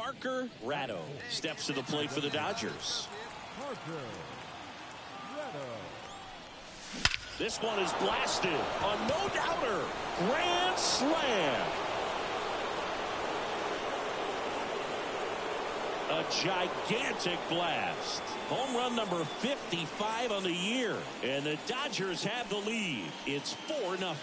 Parker Ratto steps to the plate for the Dodgers. This one is blasted. A no-doubter. Grand slam. A gigantic blast. Home run number 55 on the year. And the Dodgers have the lead. It's 4-0.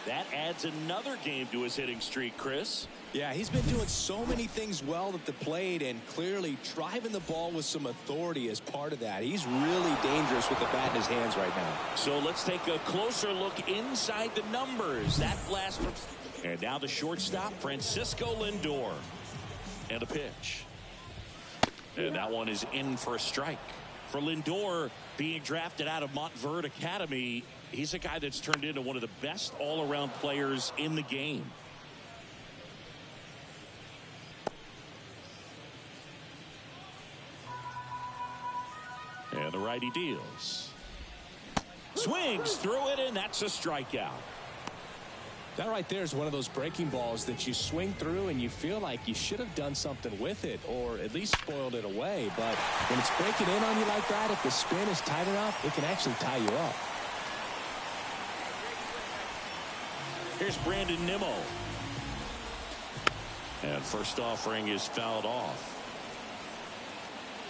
That adds another game to his hitting streak, Chris. Yeah, he's been doing so many things well at the plate and clearly driving the ball with some authority as part of that. He's really dangerous with the bat in his hands right now. So let's take a closer look inside the numbers. That blast from... And now the shortstop, Francisco Lindor. And a pitch. And that one is in for a strike. For Lindor, being drafted out of Montverde Academy, he's a guy that's turned into one of the best all-around players in the game. And the righty deals. Swings through it, and that's a strikeout. That right there is one of those breaking balls that you swing through and you feel like you should have done something with it or at least spoiled it away. But when it's breaking in on you like that, if the spin is tight enough, it can actually tie you up. Here's Brandon Nimmo. And first offering is fouled off.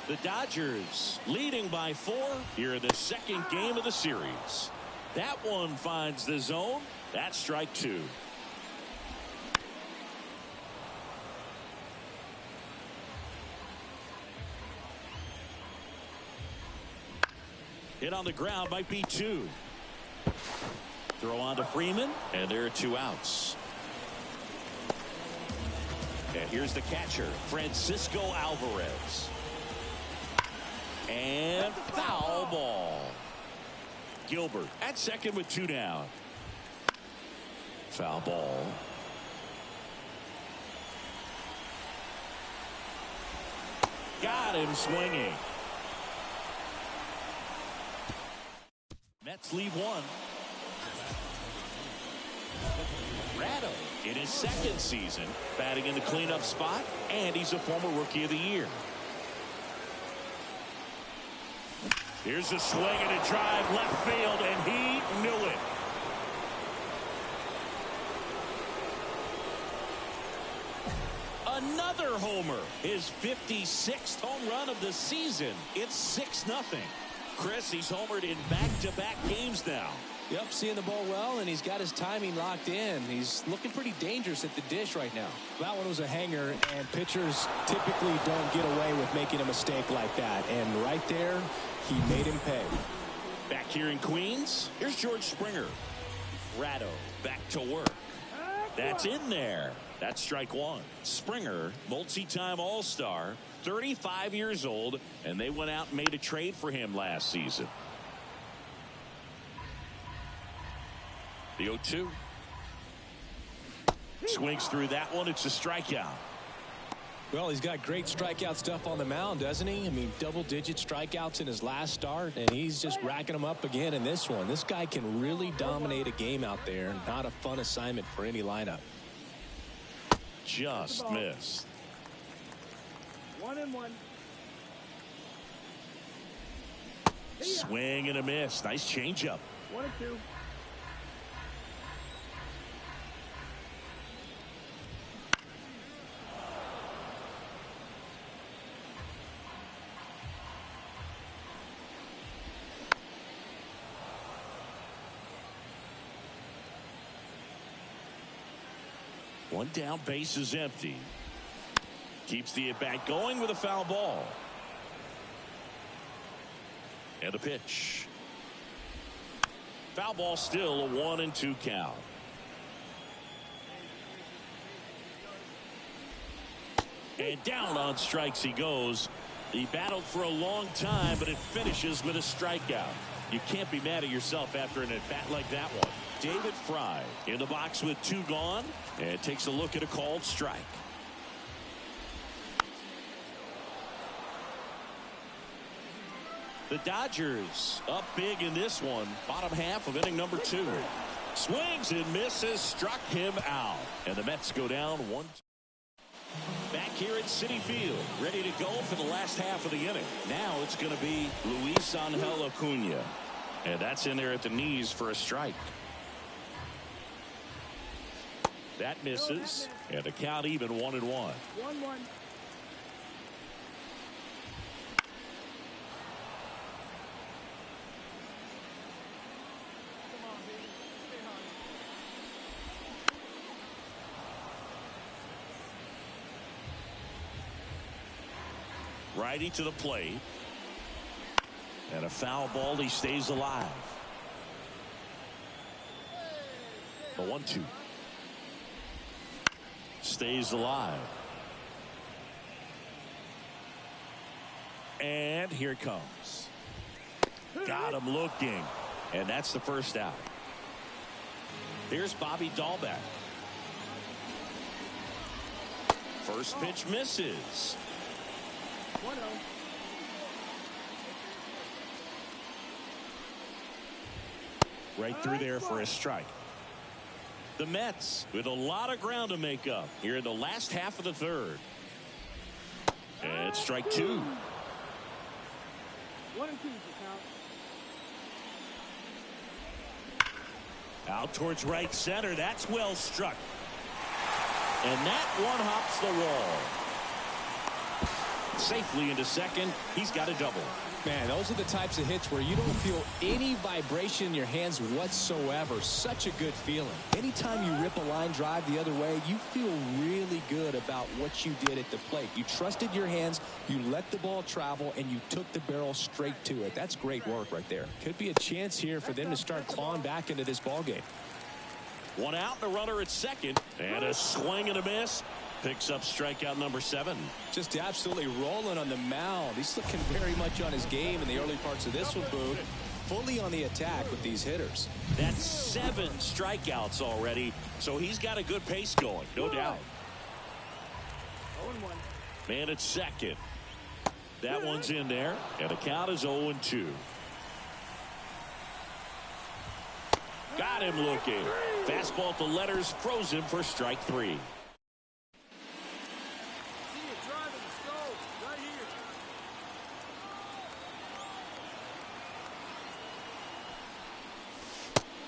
The Dodgers leading by 4 here in the second game of the series. That one finds the zone. That's strike 2. Hit on the ground, might be 2. Throw on to Freeman, and there are 2 outs. And here's the catcher, Francisco Alvarez. And foul ball. Gilbert at second with 2 down. Foul ball. Got him swinging. Mets leave 1. Ratto in his second season, batting in the cleanup spot, and he's a former Rookie of the Year. Here's a swing and a drive left field, and he knew it. Another homer, his 56th home run of the season. It's 6-0. Chris, he's homered in back-to-back games now. Yep, seeing the ball well, and he's got his timing locked in. He's looking pretty dangerous at the dish right now. That one was a hanger, and pitchers typically don't get away with making a mistake like that. And right there, he made him pay. Back here in Queens, here's George Springer. Ratto back to work. That's in there. That's strike 1. Springer, multi-time All-Star, 35 years old, and they went out and made a trade for him last season. The 0-2. Swings through that one. It's a strikeout. Well, he's got great strikeout stuff on the mound, doesn't he? I mean, double-digit strikeouts in his last start, and he's just racking them up again in this one. This guy can really dominate a game out there. Not a fun assignment for any lineup. Just missed. 1-1. Swing and a miss. Nice changeup. 1-2. One down, base is empty. Keeps the at-bat going with a foul ball. And a pitch. Foul ball, still a 1-2 count. And down on strikes he goes. He battled for a long time, but it finishes with a strikeout. You can't be mad at yourself after an at-bat like that one. David Fry in the box with 2 gone, and takes a look at a called strike. The Dodgers up big in this one, bottom half of inning number 2. Swings and misses, struck him out, and the Mets go down 1-2. Back here at Citi Field, ready to go for the last half of the inning. Now it's going to be Luis Angel Acuna. And that's in there at the knees for a strike. That misses. And the count even 1-1. 1-1. Righty to the plate. And a foul ball. He stays alive. The 1-2. Stays alive. And here it comes. Got him looking. And that's the first out. Here's Bobby Dahlbeck. First pitch misses. 1-0. Right through there for a strike. The Mets with a lot of ground to make up here in the last half of the third. And strike 2. 1-2 is the count. Out towards right center. That's well struck. And that one hops the wall. Safely into second. He's got a double. Man, those are the types of hits where you don't feel any vibration in your hands whatsoever. Such a good feeling. Anytime you rip a line drive the other way, you feel really good about what you did at the plate. You trusted your hands, you let the ball travel, and you took the barrel straight to it. That's great work right there. Could be a chance here for them to start clawing back into this ball game. One out and a runner at second. And a swing and a miss. Picks up strikeout number 7. Just absolutely rolling on the mound. He's looking very much on his game in the early parts of this one, Boone. Fully on the attack with these hitters. That's 7 strikeouts already. So he's got a good pace going, no doubt. 0-1. Man at second. That one's in there. And the count is 0-2. Got him looking. Fastball to letters, froze him for strike 3.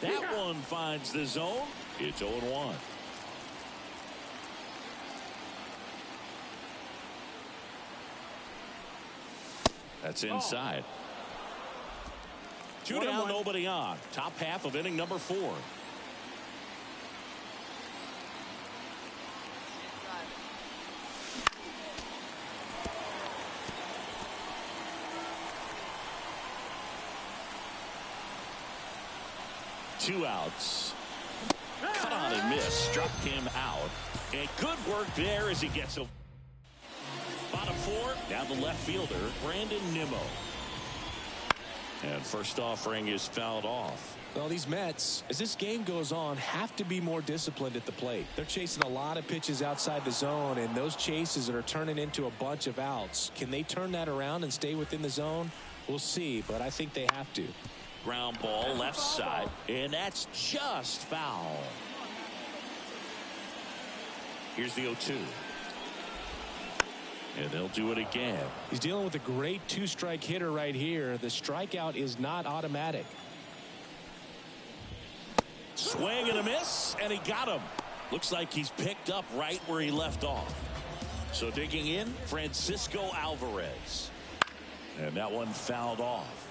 That one finds the zone. It's 0-1. That's inside. 2 down, nobody on. Top half of inning number 4. Two outs. Cut on and miss. Struck him out. And good work there as he gets a bottom 4. Down the left fielder, Brandon Nimmo. And first offering is fouled off. Well, these Mets, as this game goes on, have to be more disciplined at the plate. They're chasing a lot of pitches outside the zone, and those chases are turning into a bunch of outs. Can they turn that around and stay within the zone? We'll see, but I think they have to. Ground ball left side, and that's just foul. Here's the 0-2. And they'll do it again. He's dealing with a great 2-strike hitter right here. The strikeout is not automatic. Swing and a miss, and he got him. Looks like he's picked up right where he left off. So digging in, Francisco Alvarez. And that one fouled off.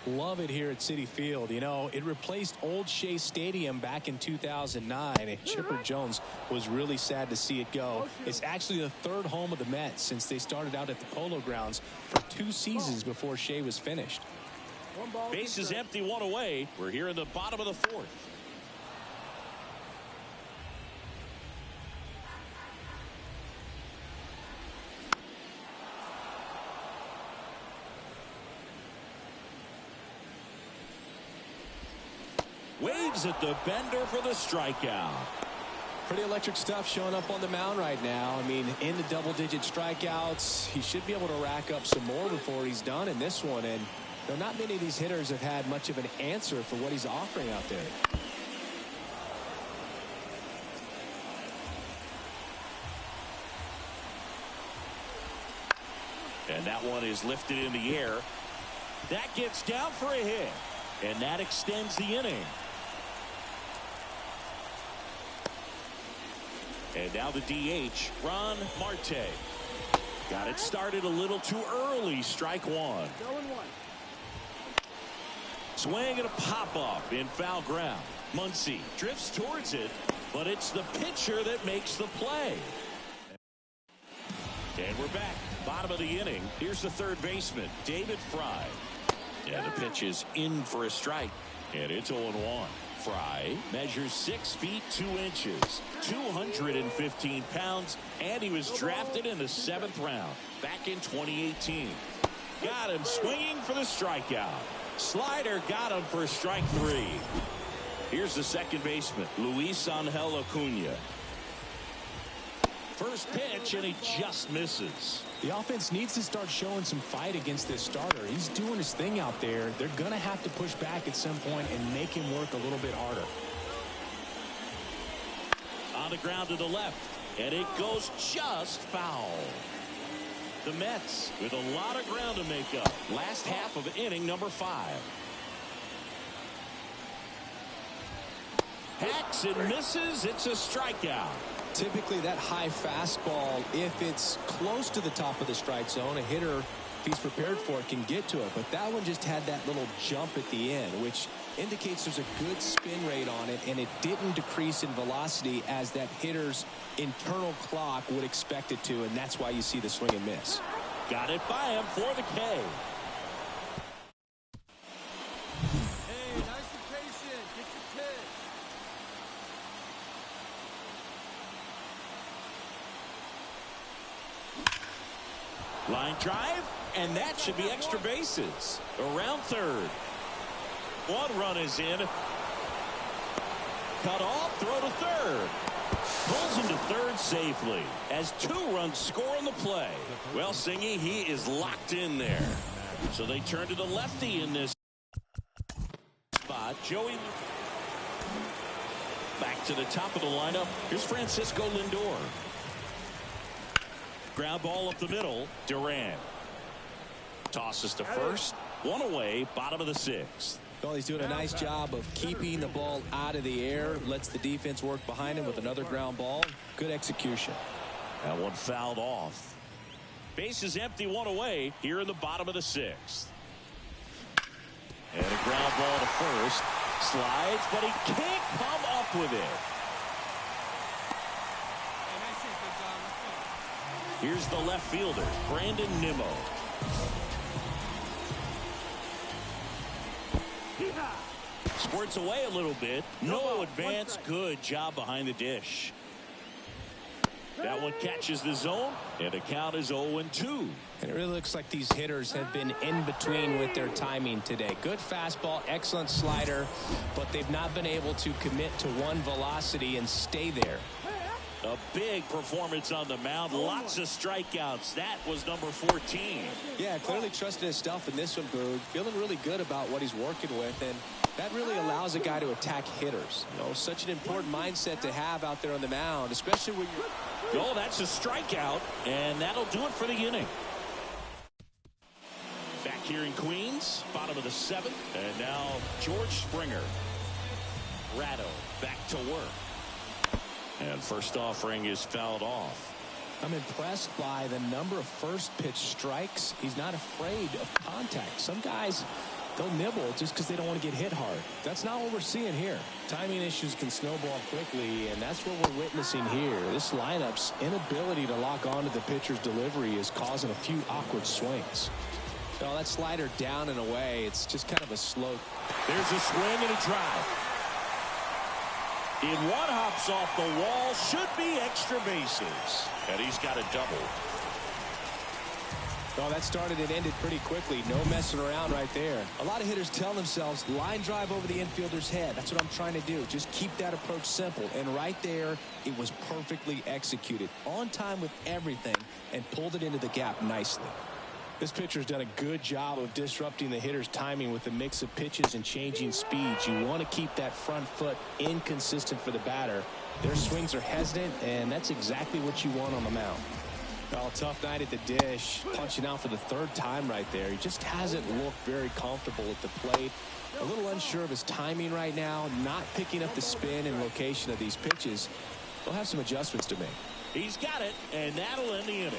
Love it here at Citi Field. You know, it replaced Old Shea Stadium back in 2009, and Chipper Jones was really sad to see it go. It's actually the 3rd home of the Mets since they started out at the Polo Grounds for 2 seasons before Shea was finished. Base is empty, 1 away. We're here in the bottom of the 4th. Waves at the bender for the strikeout. Pretty electric stuff showing up on the mound right now. I mean, into double-digit strikeouts. He should be able to rack up some more before he's done in this one. And not many of these hitters have had much of an answer for what he's offering out there. And that one is lifted in the air. That gets down for a hit. And that extends the inning. And now the DH, Ron Marte. Got it started a little too early. Strike one. 0-1. Swing and a pop-up in foul ground. Muncy drifts towards it, but it's the pitcher that makes the play. And we're back. Bottom of the inning. Here's the third baseman, David Fry. And the pitch is in for a strike. And it's 0-1. Fry measures 6 feet 2 inches, 215 pounds, and he was drafted in the 7th round back in 2018. Got him swinging for the strikeout. Slider got him for strike 3. Here's the second baseman, Luis Angel Acuna. First pitch, and he just misses. The offense needs to start showing some fight against this starter. He's doing his thing out there. They're going to have to push back at some point and make him work a little bit harder. On the ground to the left, and it goes just foul. The Mets with a lot of ground to make up. Last half of inning number 5. Hacks and misses. It's a strikeout. Typically that high fastball, if it's close to the top of the strike zone, a hitter, if he's prepared for it, can get to it. But that one just had that little jump at the end, which indicates there's a good spin rate on it, and it didn't decrease in velocity as that hitter's internal clock would expect it to, and that's why you see the swing and miss. Got it by him for the K. Hey, nice and patient. Get your pitch. Line drive, and that should be extra bases. Around third. 1 run is in. Cut off, throw to third. Pulls him to third safely as 2 runs score on the play. Well, Singy, he is locked in there. So they turn to the lefty in this spot. Joey back to the top of the lineup. Here's Francisco Lindor. Ground ball up the middle. Duran tosses to first. 1 away, bottom of the 6th. Well, he's doing a nice job of keeping the ball out of the air. Lets the defense work behind him with another ground ball. Good execution. That one fouled off. Base is empty, 1 away here in the bottom of the 6th. And a ground ball to first. Slides, but he can't come up with it. Here's the left fielder, Brandon Nimmo. Squirts away a little bit. No advance. Good job behind the dish. That one catches the zone, and the count is 0-2. And it really looks like these hitters have been in between with their timing today. Good fastball, excellent slider, but they've not been able to commit to one velocity and stay there. A big performance on the mound. Lots of strikeouts. That was number 14. Yeah, clearly trusting his stuff in this one, Boog. Feeling really good about what he's working with, and that really allows a guy to attack hitters. You know, such an important mindset to have out there on the mound, especially when you're... Oh, that's a strikeout, and that'll do it for the inning. Back here in Queens, bottom of the 7th, and now George Springer. Ratto back to work. And first offering is fouled off. I'm impressed by the number of first pitch strikes. He's not afraid of contact. Some guys, they'll nibble just because they don't want to get hit hard. That's not what we're seeing here. Timing issues can snowball quickly, and that's what we're witnessing here. This lineup's inability to lock onto the pitcher's delivery is causing a few awkward swings. Oh, that slider down and away. It's just kind of a slow. There's a swing and a drive. In one hops off the wall, should be extra bases. And he's got a double. Well, that started and ended pretty quickly. No messing around right there. A lot of hitters tell themselves, line drive over the infielder's head. That's what I'm trying to do. Just keep that approach simple. And right there, it was perfectly executed. On time with everything, and pulled it into the gap nicely. This pitcher's done a good job of disrupting the hitter's timing with a mix of pitches and changing speeds. You want to keep that front foot inconsistent for the batter. Their swings are hesitant, and that's exactly what you want on the mound. Well, tough night at the dish. Punching out for the third time right there. He just hasn't looked very comfortable at the plate. A little unsure of his timing right now. Not picking up the spin and location of these pitches. He'll have some adjustments to make. He's got it, and that'll end the inning.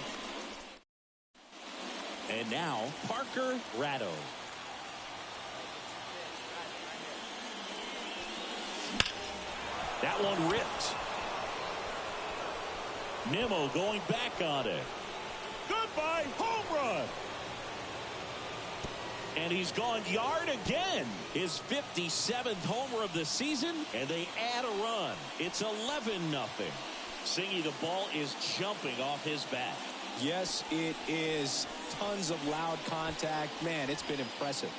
And now, Parker Ratto. That one ripped. Nimmo going back on it. Goodbye, home run. And he's gone yard again. His 57th homer of the season, and they add a run. It's 11-0. Singy, the ball is jumping off his bat. Yes, it is. Tons of loud contact. Man, it's been impressive.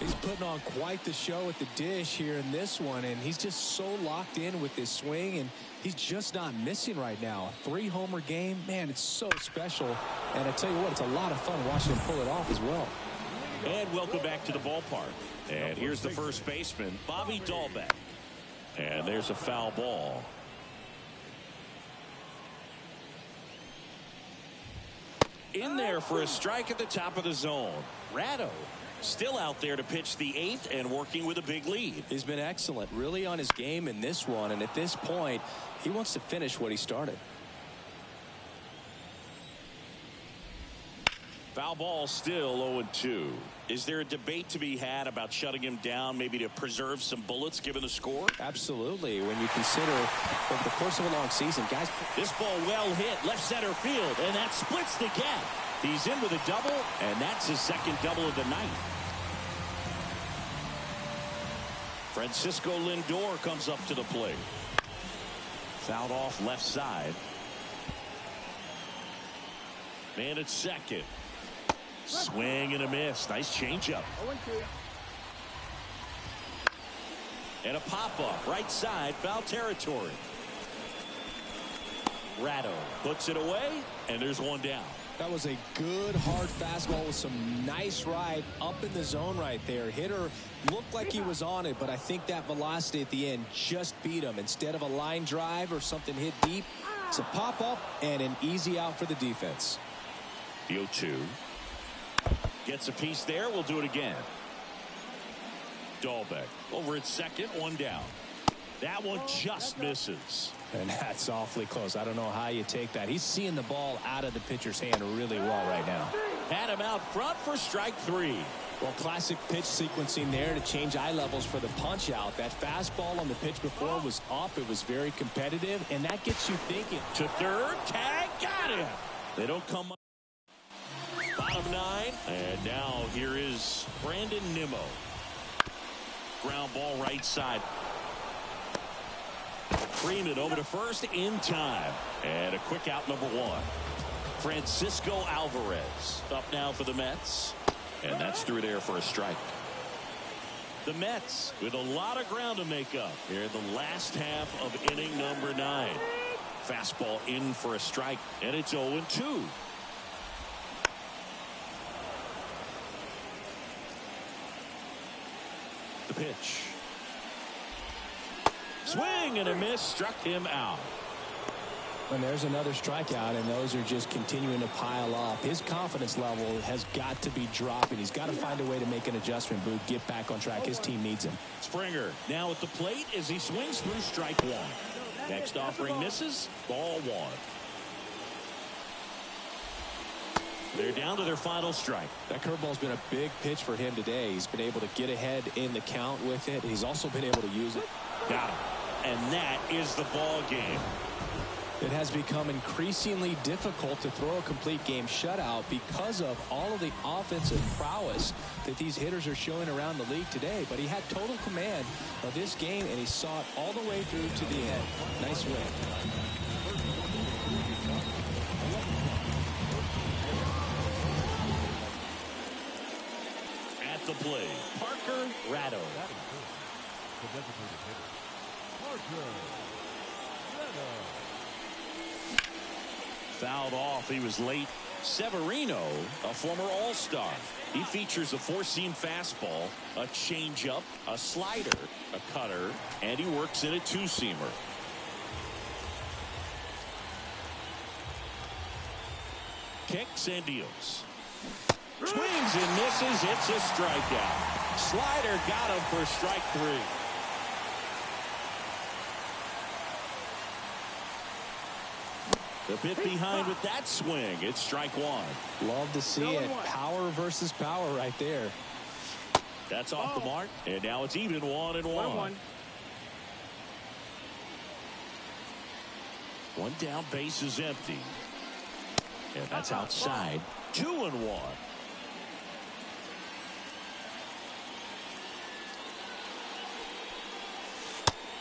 He's putting on quite the show at the dish here in this one, and he's just so locked in with this swing, and he's just not missing right now. A 3-homer game, man, it's so special. And I tell you what, it's a lot of fun watching him pull it off as well. And welcome back to the ballpark. And here's the first baseman, Bobby Dahlbeck. And there's a foul ball. In there for a strike at the top of the zone. Ratto still out there to pitch the 8th and working with a big lead. He's been excellent, really on his game in this one, and at this point he wants to finish what he started. Foul ball, still 0-2. Is there a debate to be had about shutting him down, maybe to preserve some bullets given the score? Absolutely. When you consider over the course of a long season, guys. This ball well hit left center field, and that splits the gap. He's in with a double, and that's his second double of the night. Francisco Lindor comes up to the plate. Fouled off left side. Man at second. Swing and a miss. Nice changeup. And a pop-up right side, foul territory. Ratto puts it away, and there's one down. That was a good hard fastball with some nice ride up in the zone right there. Hitter looked like he was on it, but I think that velocity at the end just beat him. Instead of a line drive or something hit deep, it's a pop-up and an easy out for the defense. The 0-2. Gets a piece there. We'll do it again. Dahlbeck over at second, one down. That one just misses. And that's awfully close. I don't know how you take that. He's seeing the ball out of the pitcher's hand really well right now. Had him out front for strike 3. Well, classic pitch sequencing there to change eye levels for the punch out. That fastball on the pitch before was up. It was very competitive, and that gets you thinking. To third, tag, got him. They don't come up. Bottom 9, and now here is Brandon Nimmo. Ground ball right side. Freeman over to first in time. And a quick out, number 1. Francisco Alvarez up now for the Mets. And that's through there for a strike. The Mets with a lot of ground to make up here in the last half of inning number 9. Fastball in for a strike, and it's 0-2. The pitch. Swing and a miss, struck him out. And there's another strikeout, and those are just continuing to pile up. His confidence level has got to be dropping. He's got to find a way to make an adjustment, Booth, get back on track. His team needs him. Springer now at the plate as he swings through strike 1. Next offering misses, ball 1. They're down to their final strike. That curveball's been a big pitch for him today. He's been able to get ahead in the count with it. He's also been able to use it. Got him. And that is the ball game. It has become increasingly difficult to throw a complete game shutout because of all of the offensive prowess that these hitters are showing around the league today. But he had total command of this game, and he saw it all the way through to the end. Nice win. At the plate, Parker Ratto. Fouled off. He was late. Severino, a former All-Star. He features a 4-seam fastball, a changeup, a slider, a cutter, and he works in a 2-seamer. Kicks and deals. Swings and misses. It's a strikeout. Slider got him for strike 3. A bit behind with that swing. It's strike 1. Love to see it. Power versus power right there. That's off the mark. And now it's even 1-1. One down, base is empty. And that's outside. 2-1.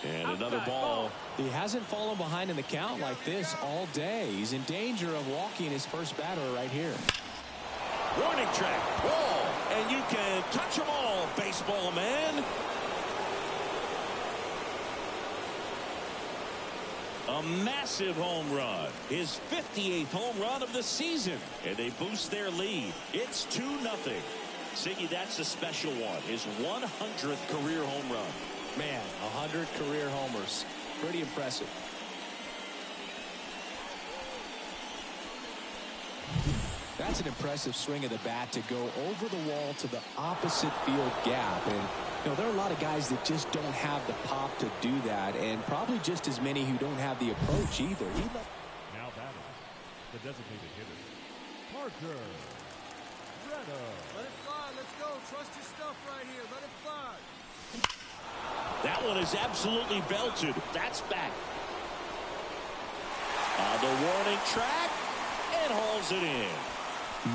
And another ball. He hasn't fallen behind in the count like this all day. He's in danger of walking his first batter right here. Warning track. Ball. And you can touch them all, baseball man. A massive home run. His 58th home run of the season. And they boost their lead. It's 2-0. Siggy, that's a special one. His 100th career home run. Man, 100 career homers. Pretty impressive. That's an impressive swing of the bat to go over the wall to the opposite field gap. And, you know, there are a lot of guys that just don't have the pop to do that, and probably just as many who don't have the approach either. Now batting, the designated hitter, Parker Reto. Let it fly. Let's go. Trust your stuff right here. Let it fly. That one is absolutely belted. That's back. On the warning track, and hauls it in.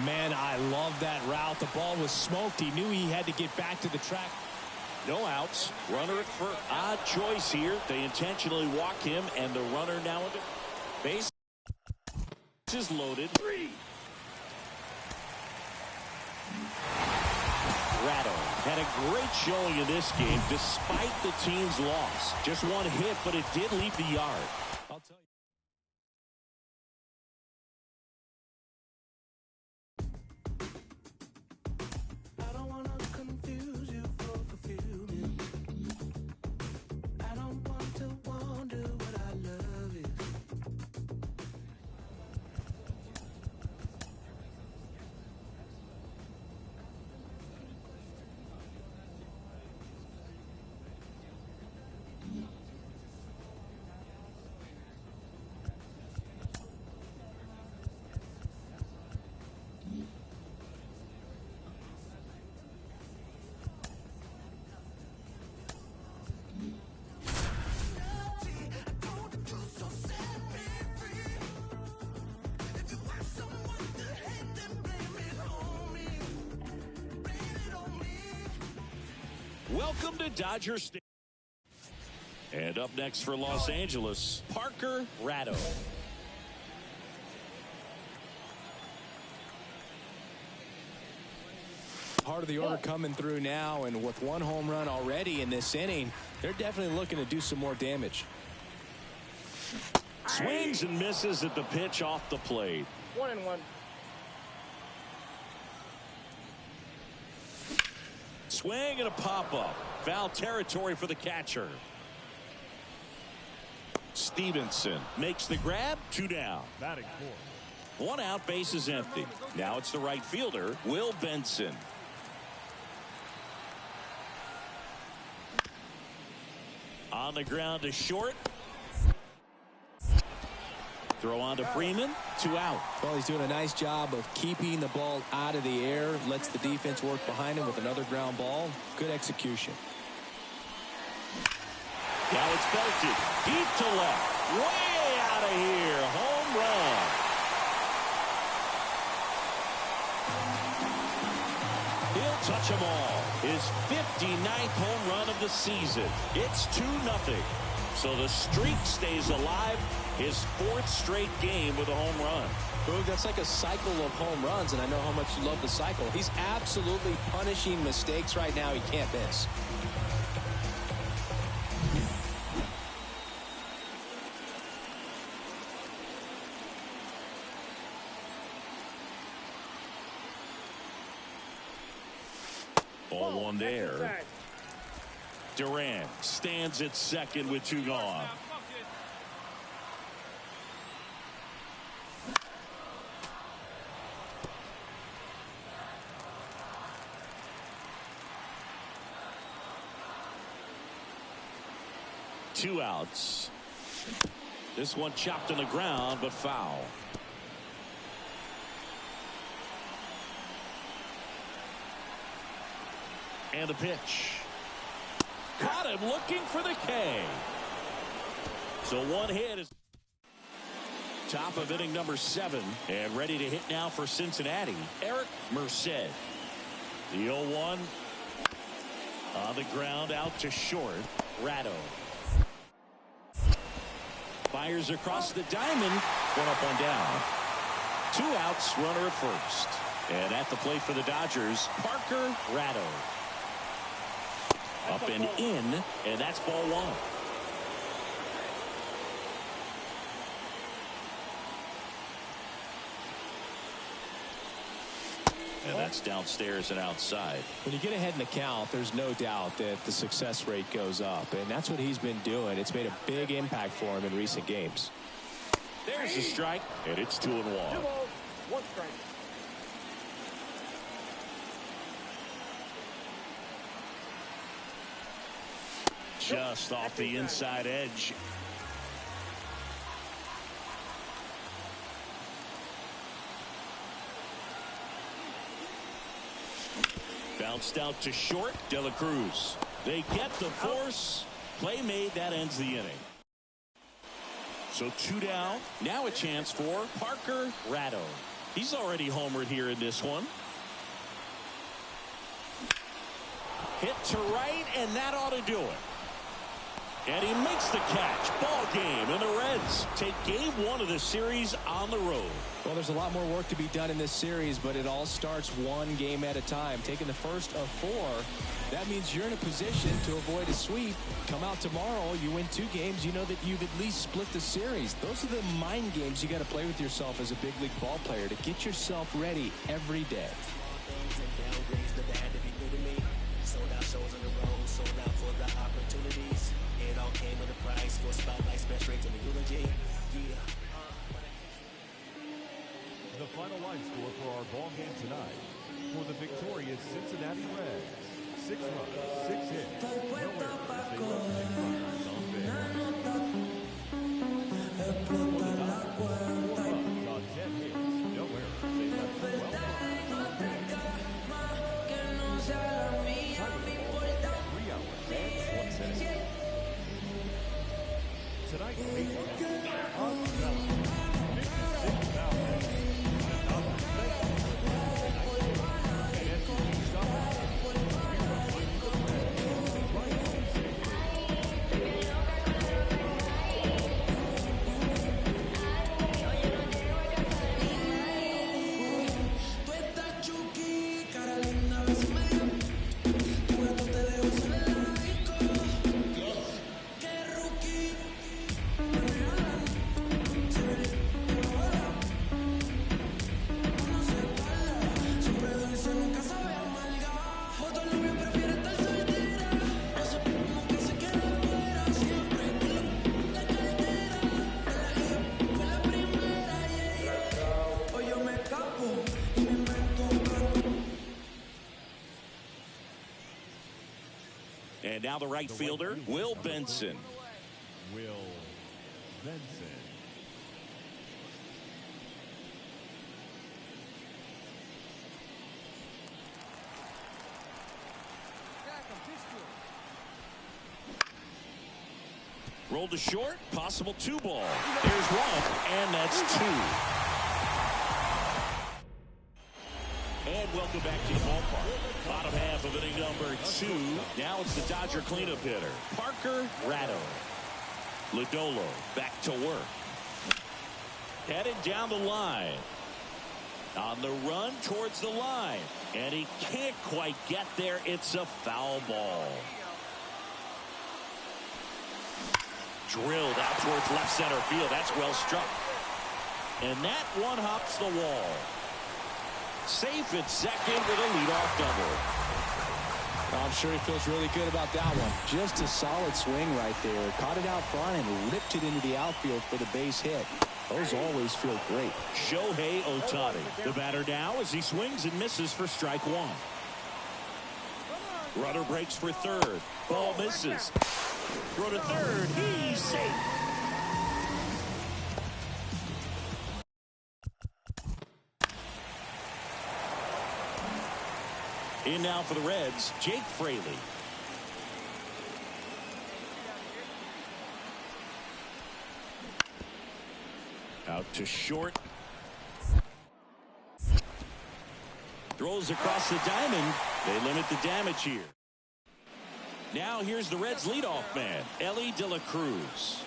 Man, I love that route. The ball was smoked. He knew he had to get back to the track. No outs. Runner at first. Odd choice here. They intentionally walk him, and the runner now in the base is loaded. 3. Ratto had a great showing in this game despite the team's loss. Just one hit, but it did leave the yard. I'll tell you. Welcome to Dodger Stadium. And up next for Los Angeles, Parker Ratto. Part of the order coming through now, and with one home run already in this inning, they're definitely looking to do some more damage. Swings and misses at the pitch off the plate. 1-1. Swing and a pop-up. Foul territory for the catcher. Stevenson makes the grab. 2 down. Batting 4. 1 out, base is empty. Now it's the right fielder, Will Benson. On the ground to short. Throw on to Freeman. 2 out. Well, he's doing a nice job of keeping the ball out of the air. Lets the defense work behind him with another ground ball. Good execution. Now it's belted. Deep to left. Way out of here. Home run. He'll touch them all. His 59th home run of the season. It's 2-0. So the streak stays alive. His 4th straight game with a home run. Boog, that's like a cycle of home runs, and I know how much you love the cycle. He's absolutely punishing mistakes right now. He can't miss. Ball 1 there. Durant stands at second with 2 gone. 2 outs. This one chopped on the ground, but foul. And a pitch. Caught him looking for the K. So one hit is top of inning number 7. And ready to hit now for Cincinnati, Eric Merced. The 0-1 on the ground out to short. Ratto fires across the diamond. 1 up, 1 down. 2 outs, runner at first. And at the plate for the Dodgers, Parker Ratto. Up and in, and that's ball 1. And that's downstairs and outside. When you get ahead in the count, there's no doubt that the success rate goes up, and that's what he's been doing. It's made a big impact for him in recent games. There's a strike, and it's 2-1. 2 balls, 1 strike. Just off the inside edge. Bounced out to short. De La Cruz. They get the force. Play made. That ends the inning. So 2 down. Now a chance for Parker Ratto. He's already homered here in this one. Hit to right, and that ought to do it. And he makes the catch. Ball game, and the Reds take game 1 of the series on the road. Well, there's a lot more work to be done in this series, but it all starts 1 game at a time. Taking the first of 4, that means you're in a position to avoid a sweep. Come out tomorrow, you win 2 games, you know that you've at least split the series. Those are the mind games you got to play with yourself as a big league ball player to get yourself ready every day. Sold out shows on the road, sold out for the opportunities. It all came with a price for spotlights, best straight to the eulogy. Yeah. The final line score for our ball game tonight. For the victorious Cincinnati Reds, 6 runs, 6 hits, no errors. They left 10 runners on base. For the Dodgers, 4 runs on 10 hits, no errors. They left 12 runners on base. Tonight, 8 on Bella. 56,000. And now the right fielder, Will Benson. Will Benson. Rolled to short, possible 2 ball. There's 1, and that's 2. And welcome back to the ballpark. Bottom half of inning number 2. Now it's the Dodger cleanup hitter, Parker Ratto. Lodolo back to work. Headed down the line. On the run towards the line. And he can't quite get there. It's a foul ball. Drilled out towards left center field. That's well struck. And that one hops the wall. Safe at second with a leadoff double. I'm sure he feels really good about that one. Just a solid swing right there. Caught it out front and ripped it into the outfield for the base hit. Those always feel great. Shohei Ohtani, the batter now as he swings and misses for strike 1. Runner breaks for third. Ball misses. Throw to third. He's safe. In now for the Reds, Jake Fraley. Out to short. Throws across the diamond. They limit the damage here. Now here's the Reds leadoff man, Ellie De La Cruz.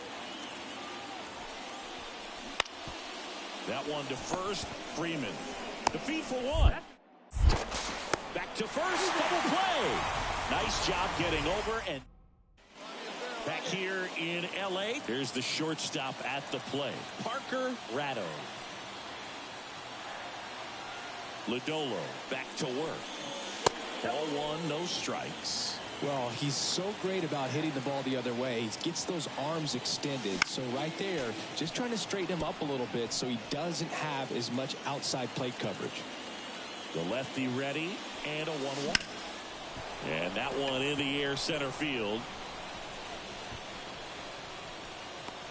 That one to first. Freeman. The feed for one. Back to first. Double play. Nice job getting over. And back here in L.A., there's the shortstop at the plate, Parker Ratto. Lodolo back to work. Ball one, no strikes. Well, he's so great about hitting the ball the other way. He gets those arms extended. So right there, just trying to straighten him up a little bit so he doesn't have as much outside plate coverage. The lefty ready, and a 1-1. And that one in the air center field.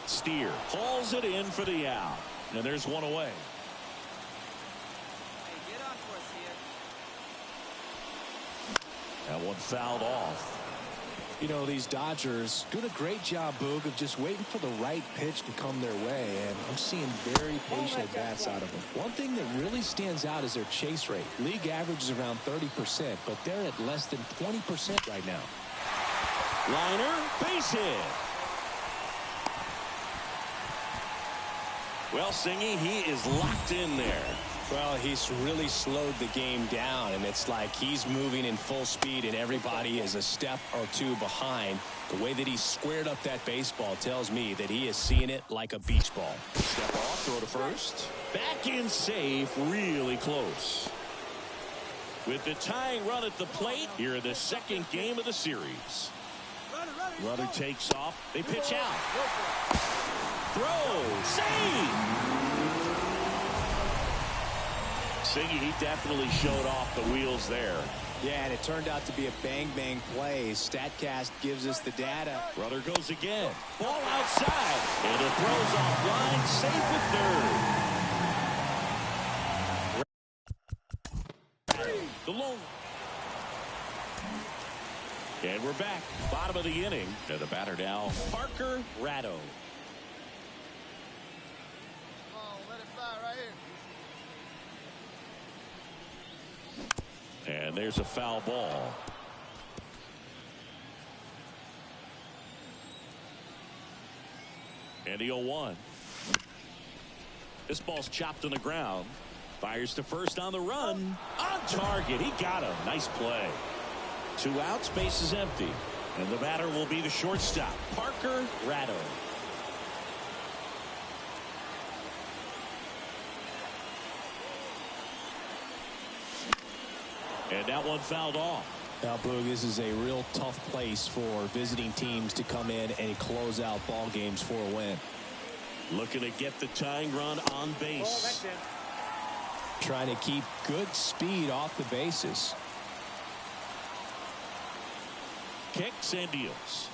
Steer hauls it in for the out. And there's one away. Hey, get on for us here. That one fouled off. You know, these Dodgers doing a great job, Boog, of just waiting for the right pitch to come their way, and I'm seeing very patient at-bats out of them. One thing that really stands out is their chase rate. League average is around 30%, but they're at less than 20% right now. Liner, base hit. Well, Singy, he is locked in there. Well, he's really slowed the game down, and it's like he's moving in full speed, and everybody is a step or two behind. The way that he squared up that baseball tells me that he is seeing it like a beach ball. Step off, throw to first. Back in safe, really close. With the tying run at the plate, here in the second game of the series. Runner takes off. They pitch out. Throw, save. Singy, he definitely showed off the wheels there. Yeah, and it turned out to be a bang-bang play. StatCast gives us the data. Runner goes again. Ball outside. And it throws off line. Safe at third. The lone. And we're back. Bottom of the inning. And the batter now, Parker Ratto. And there's a foul ball. And the 0-1. This ball's chopped on the ground. Fires to first on the run. On target. He got him. Nice play. 2 outs. Base is empty. And the batter will be the shortstop, Parker Ratto. And that one fouled off. Now, Boog, this is a real tough place for visiting teams to come in and close out ball games for a win. Looking to get the tying run on base. Trying to keep good speed off the bases. Kicks and deals.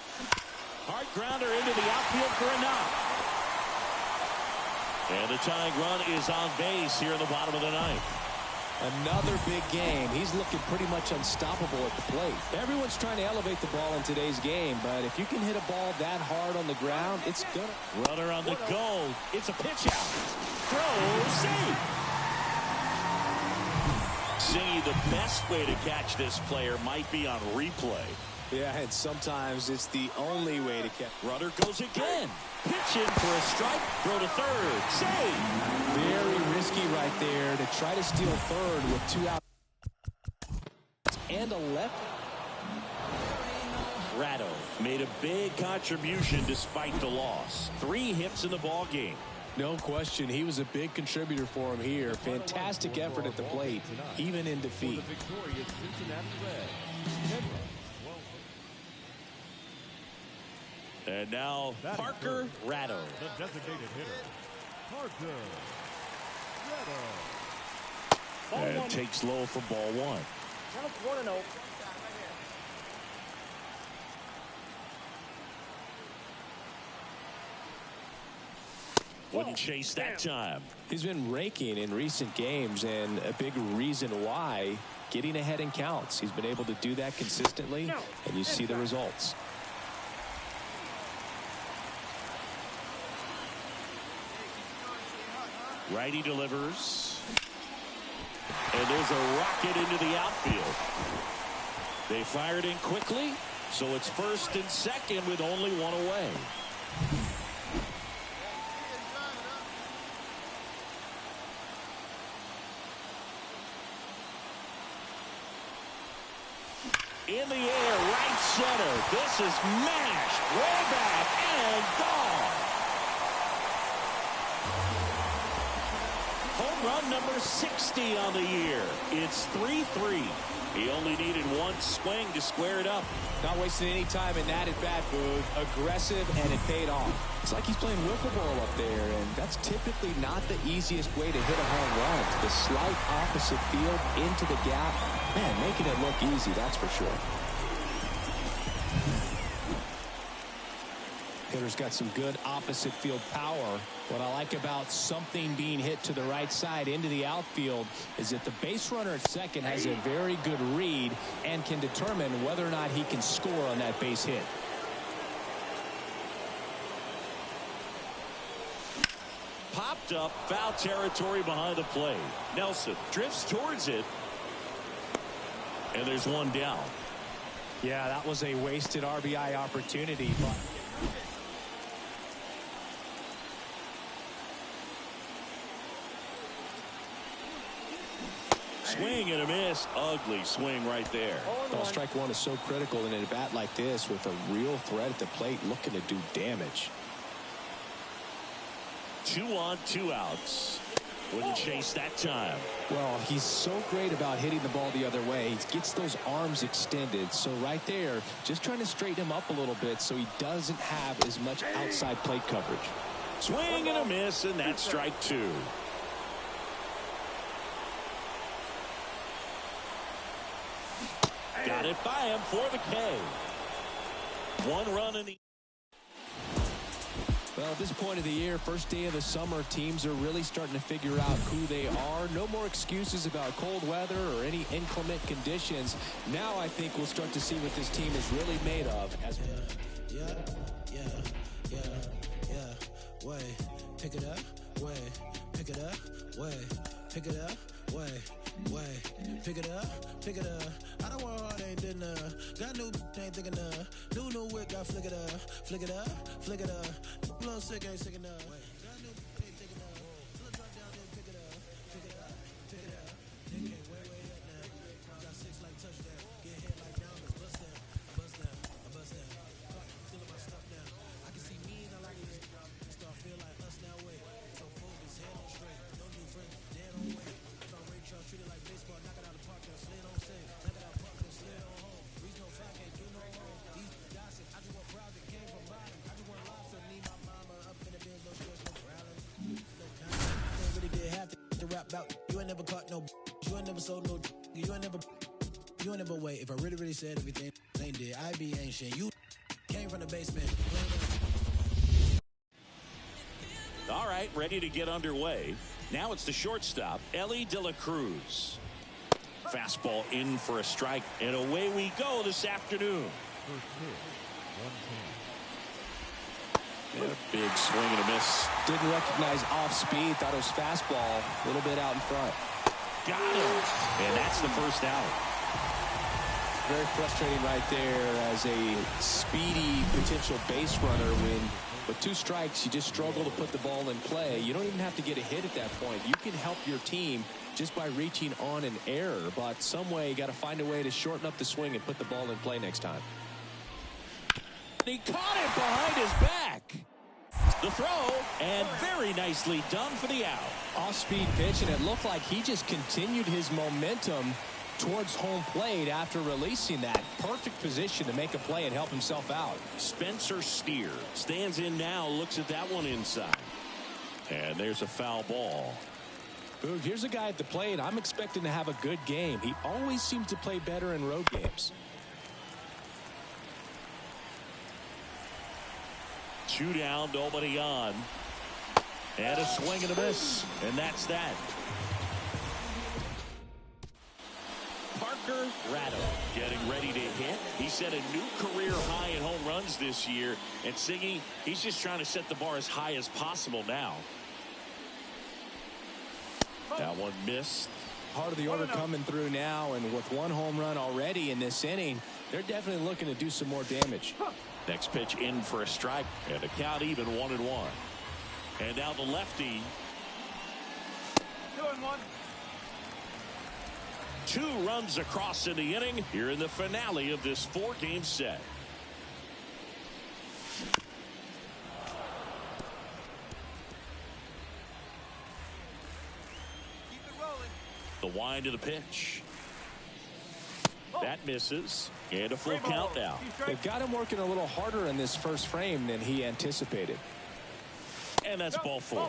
Hard grounder into the outfield for a knock. And the tying run is on base here in the bottom of the ninth. Another big game. He's looking pretty much unstoppable at the plate. Everyone's trying to elevate the ball in today's game, but if you can hit a ball that hard on the ground, it's gonna. Runner on the go. It's a pitch out. Throw, safe. See, the best way to catch this player might be on replay. Yeah, and sometimes it's the only way to catch. Runner goes again. Pitch in for a strike. Throw to third. Save. Very risky right there to try to steal third with 2 outs and a left. Ratto made a big contribution despite the loss. 3 hits in the ball game. No question, he was a big contributor for him here. Fantastic effort at the plate, even in defeat. And now Parker Ratto. The designated hitter, Parker Ratto. And takes low for ball 1. Wouldn't chase that time. He's been raking in recent games, and a big reason why, getting ahead in counts. He's been able to do that consistently, and you see the results. Righty delivers. And there's a rocket into the outfield. They fired in quickly, so it's first and second with only one away. In the air, right center. This is mashed way back and gone. Home run number 60 on the year. It's 3-3. He only needed one swing to square it up. Not wasting any time in that at-bat, Boog. Aggressive, and it paid off. It's like he's playing wiffle ball up there, and that's typically not the easiest way to hit a home run. To the slight opposite field, into the gap. Man, making it look easy, that's for sure. Hitter's got some good opposite field power. What I like about something being hit to the right side into the outfield is that the base runner at second has a very good read and can determine whether or not he can score on that base hit. Popped up, foul territory behind the plate. Nelson drifts towards it. And there's one down. Yeah, that was a wasted RBI opportunity, but swing and a miss. Ugly swing right there. well, strike one is so critical in a bat like this with a real threat at the plate looking to do damage. 2 on, 2 outs. Wouldn't chase that time. Well, he's so great about hitting the ball the other way. He gets those arms extended. So right there, just trying to straighten him up a little bit so he doesn't have as much outside plate coverage. Swing and a miss, and that's strike 2. Got it by him for the K. 1 run in the... Well, at this point of the year, first day of the summer, teams are really starting to figure out who they are. No more excuses about cold weather or any inclement conditions. Now I think we'll start to see what this team is really made of. Way, pick it up, way, pick it up, way, pick it up, way, pick it up, pick it up. I don't want hard, ain't did enough. Got new, ain't thinking enough. New whip, got flick it up, flick it up, flick it up. Blow sick, ain't sick enough. Got new, ain't thinking enough. Till it drop down, then pick it up, pick it up, pick it up. They can't way up now. Got 6 like touchdown. Get hit like diamonds, bust down, bust down, I bust down. Feeling my stuff now. I can see me and I like this. Start feel like us now, wait. So focus, head on straight. No new friends, dead on way. Start rate y'all, treat it like baseball. Knock it out of the park, y'all slid on safe. Knock it out of the park, y'all slid on home. Reason no fact, can't do no wrong. These gossip, I just want private, came from bottom. I just want lobster, need my mama up in the biz, no choice, no growling. No kind. Ain't really did half the rap about. You ain't never caught no. You ain't never sold no. You ain't never wait. If I really said everything ain't did, I be ain't shit. You came from the basement. All right, ready to get underway. Now it's the shortstop, Ellie De La Cruz. Fastball in for a strike, and away we go this afternoon. And a big swing and a miss. Didn't recognize off speed, thought it was fastball, a little bit out in front. Got him. And that's the first out. Very frustrating right there as a speedy potential base runner when with 2 strikes you just struggle to put the ball in play. You don't even have to get a hit at that point. You can help your team just by reaching on an error, but some way you got to find a way to shorten up the swing and put the ball in play next time. He caught it behind his back. The throw, and very nicely done for the out. Off-speed pitch, and it looked like he just continued his momentum towards home plate after releasing that. Perfect position to make a play and help himself out. Spencer Steer stands in now, looks at that one inside. And there's a foul ball. Boog, here's a guy at the plate I'm expecting to have a good game. He always seems to play better in road games. 2 down, nobody on. And a swing and a miss. And that's that. Parker Ratto getting ready to hit. He set a new career high in home runs this year. And Siggy, he's just trying to set the bar as high as possible now. That one missed. Part of the order coming through now, and with one home run already in this inning, they're definitely looking to do some more damage. Next pitch in for a strike, and the count even 1-1. And now the lefty. 2-1. 2 runs across in the inning here in the finale of this 4-game set. Keep it rolling. The wind of the pitch. That misses. And a full count now. They've got him working a little harder in this first frame than he anticipated. And that's ball 4.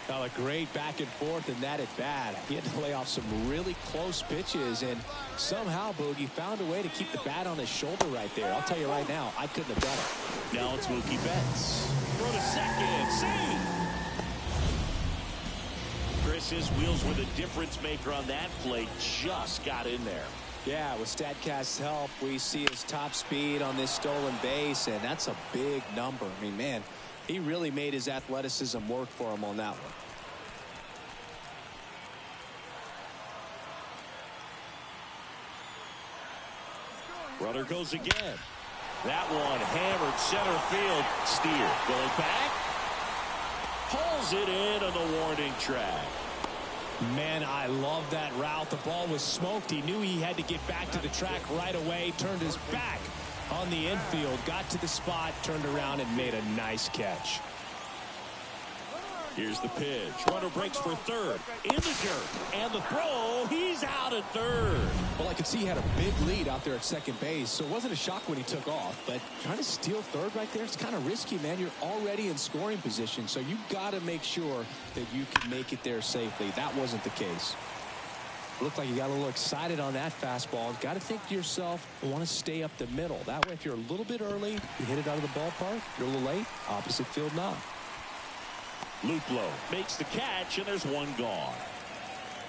Now a great back and forth, and that at bat. He had to lay off some really close pitches, and somehow Boogie found a way to keep the bat on his shoulder right there. I'll tell you right now, I couldn't have done it. Now it's Mookie Betts. Throw to second. Save. Chris's wheels were the difference maker on that play. Just got in there. Yeah, with StatCast's help, we see his top speed on this stolen base, and that's a big number. I mean, man, he really made his athleticism work for him on that one. Runner goes again. That one hammered center field. Steer going back. Pulls it in on the warning track. Man, I love that route. The ball was smoked. He knew he had to get back to the track right away. Turned his back on the infield. Got to the spot. Turned around and made a nice catch. Here's the pitch. Runner breaks for third. In the dirt. And the throw. He's out at third. Well, I could see he had a big lead out there at second base, so it wasn't a shock when he took off. But trying to steal third right there, it's kind of risky, man. You're already in scoring position, so you got to make sure that you can make it there safely. That wasn't the case. Looked like you got a little excited on that fastball. Got to think to yourself, I want to stay up the middle. That way, if you're a little bit early, you hit it out of the ballpark. You're a little late, opposite field knock. Luplow makes the catch, and there's one gone.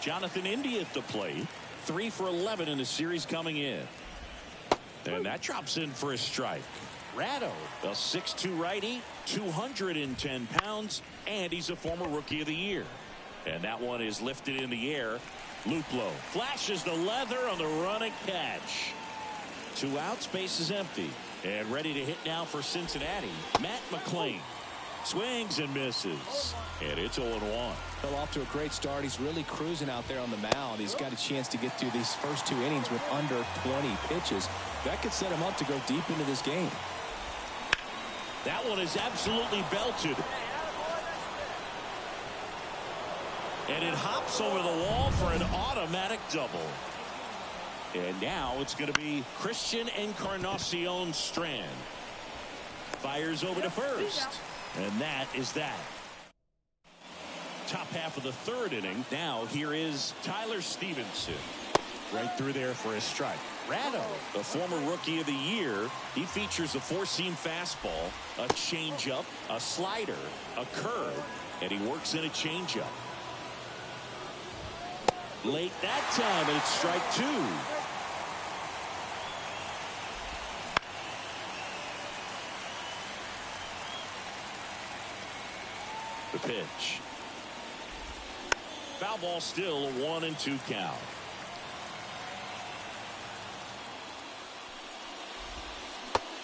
Jonathan India at the plate. 3 for 11 in the series coming in. And that drops in for a strike. Ratto, a 6'2 righty, 210 pounds, and he's a former Rookie of the Year. And that one is lifted in the air. Luplow flashes the leather on the running catch. 2 outs, base is empty. And ready to hit now for Cincinnati, Matt McClain. Swings and misses. And it's 0-1. Fell off to a great start. He's really cruising out there on the mound. He's got a chance to get through these first 2 innings with under 20 pitches. That could set him up to go deep into this game. That one is absolutely belted. And it hops over the wall for an automatic double. And now it's going to be Christian Encarnacion Strand. Fires over to first. And that is that. Top half of the 3rd inning. Now here is Tyler Stevenson. Right through there for a strike. Ratto, the former Rookie of the Year. He features a 4-seam fastball, a changeup, a slider, a curve, and he works in a changeup. Late that time, and it's strike 2. The pitch. Foul ball still, 1-2 count.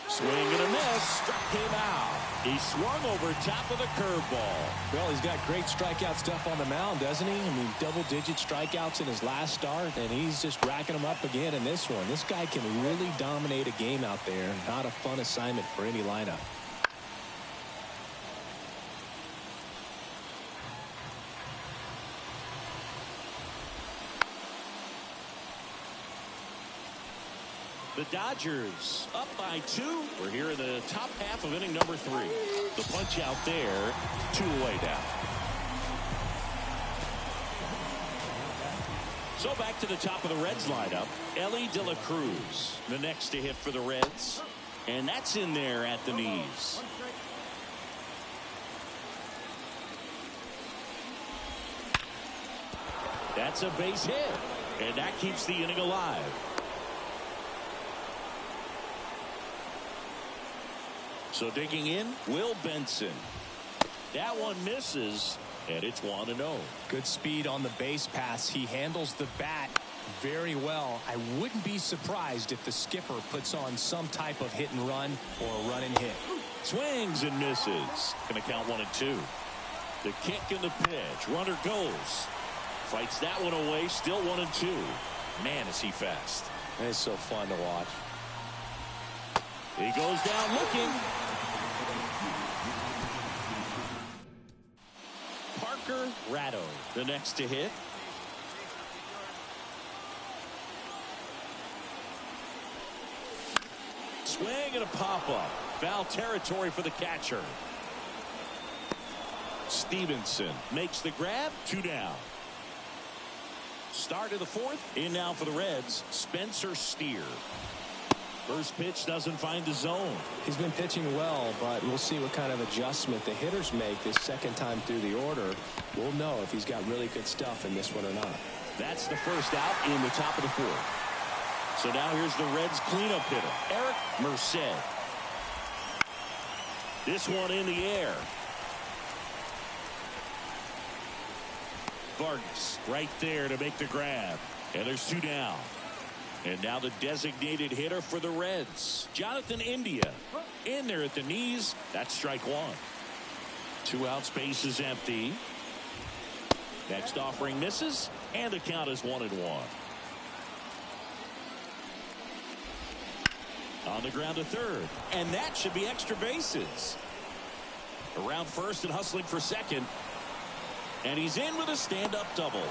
Swing and a miss. Struck him out. He swung over top of the curveball. Well, he's got great strikeout stuff on the mound, doesn't he? I mean, double-digit strikeouts in his last start, and he's just racking them up again in this one. This guy can really dominate a game out there. Not a fun assignment for any lineup. The Dodgers up by 2. We're here in the top half of inning number 3. The punch out there, 2 away now. So back to the top of the Reds lineup. Ellie De La Cruz, the next to hit for the Reds. And that's in there at the knees. That's a base hit, and that keeps the inning alive. So digging in, Will Benson. That one misses, and it's 1-0. Good speed on the base pass. He handles the bat very well. I wouldn't be surprised if the skipper puts on some type of hit and run or a run and hit. Swings and misses. Going to count 1-2. The kick and the pitch. Runner goes. Fights that one away. Still 1-2. Man, is he fast. It's so fun to watch. He goes down looking. Parker Ratto, the next to hit. Swing and a pop-up. Foul territory for the catcher. Stevenson makes the grab. 2 down. Start of the fourth. In now for the Reds, Spencer Steer. First pitch doesn't find the zone. He's been pitching well, but we'll see what kind of adjustment the hitters make this second time through the order. We'll know if he's got really good stuff in this one or not. That's the first out in the top of the fourth. So now here's the Reds cleanup hitter, Eric Merced. This one in the air. Vargas right there to make the grab. And there's 2 down. And now the designated hitter for the Reds, Jonathan India. In there at the knees. That's strike 1. 2 outs, base is empty. Next offering misses, and the count is 1-1. On the ground to third, and that should be extra bases. Around first and hustling for second. And he's in with a stand-up double.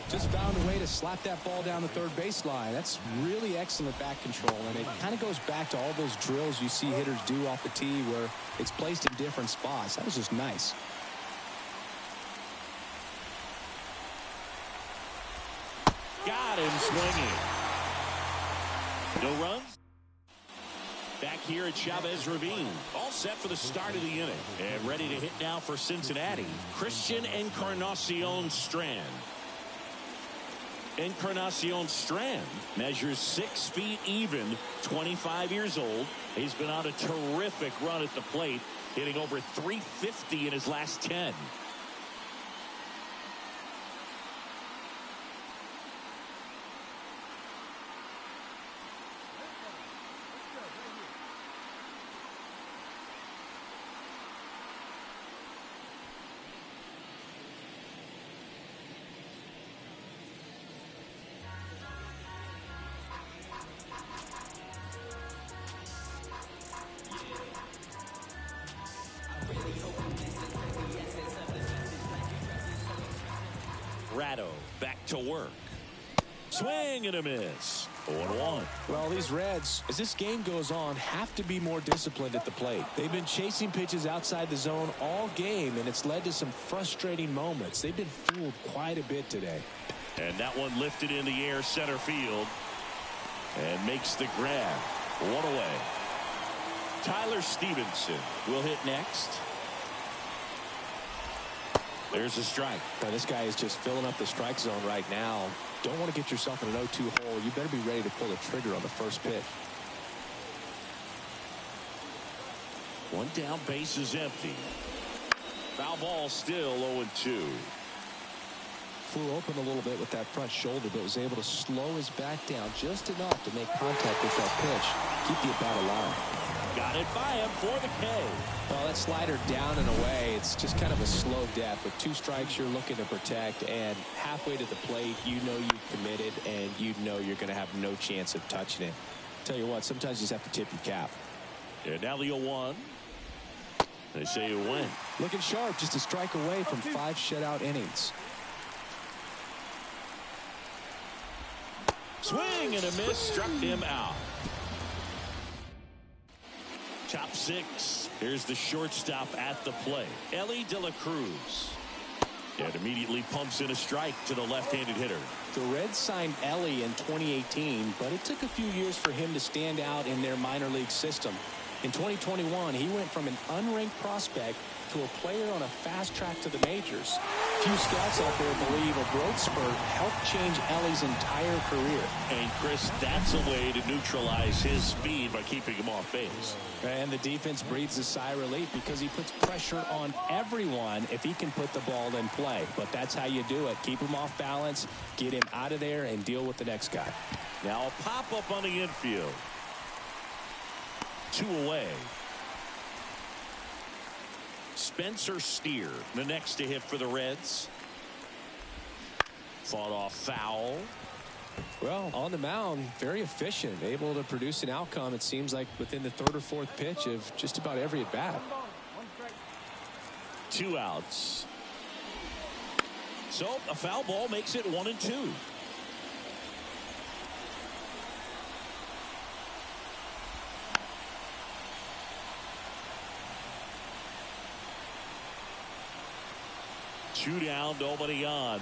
Just found a way to slap that ball down the third baseline. That's really excellent back control, and it kind of goes back to all those drills you see hitters do off the tee where it's placed in different spots. That was just nice. Got him swinging. No runs. Back here at Chavez Ravine. All set for the start of the inning. And ready to hit now for Cincinnati, Christian Encarnacion Strand. Encarnacion Strand measures 6 feet even, 25 years old. He's been on a terrific run at the plate, hitting over 350 in his last 10. Ratto back to work. Swing and a miss. 0-1. Well, these Reds, as this game goes on, have to be more disciplined at the plate. They've been chasing pitches outside the zone all game, and it's led to some frustrating moments. They've been fooled quite a bit today. And that one lifted in the air center field and makes the grab. 1 away. Tyler Stevenson will hit next. There's a strike. Now, this guy is just filling up the strike zone right now. Don't want to get yourself in an 0-2 hole. You better be ready to pull the trigger on the first pitch. 1 down, base is empty. Foul ball still 0-2. Flew open a little bit with that front shoulder, but was able to slow his back down just enough to make contact with that pitch. Keep the at-bat alive. Got it by him for the K. Well, that slider down and away, it's just kind of a slow death. With 2 strikes, you're looking to protect, and halfway to the plate, you know you've committed, and you know you're going to have no chance of touching it. Tell you what, sometimes you just have to tip your cap. And now the 0-1. They say you win. Looking sharp, just a strike away from 5 shutout innings. Swing and a miss, struck him out. Top 6. Here's the shortstop at the plate, Ellie De La Cruz. And immediately pumps in a strike to the left-handed hitter. The Reds signed Ellie in 2018, but it took a few years for him to stand out in their minor league system. In 2021, he went from an unranked prospect to a player on a fast track to the majors. Few scouts out there believe a growth spurt helped change Ellie's entire career. And Chris, that's a way to neutralize his speed by keeping him off base. And the defense breathes a sigh of relief because he puts pressure on everyone if he can put the ball in play. But that's how you do it. Keep him off balance, get him out of there, and deal with the next guy. Now a pop-up on the infield. 2 away. Spencer Steer, the next to hit for the Reds. Fought off foul. Well, on the mound, very efficient, able to produce an outcome, it seems like, within the 3rd or 4th pitch of just about every at-bat. 2 outs. So a foul ball makes it 1-2. Two down, nobody on.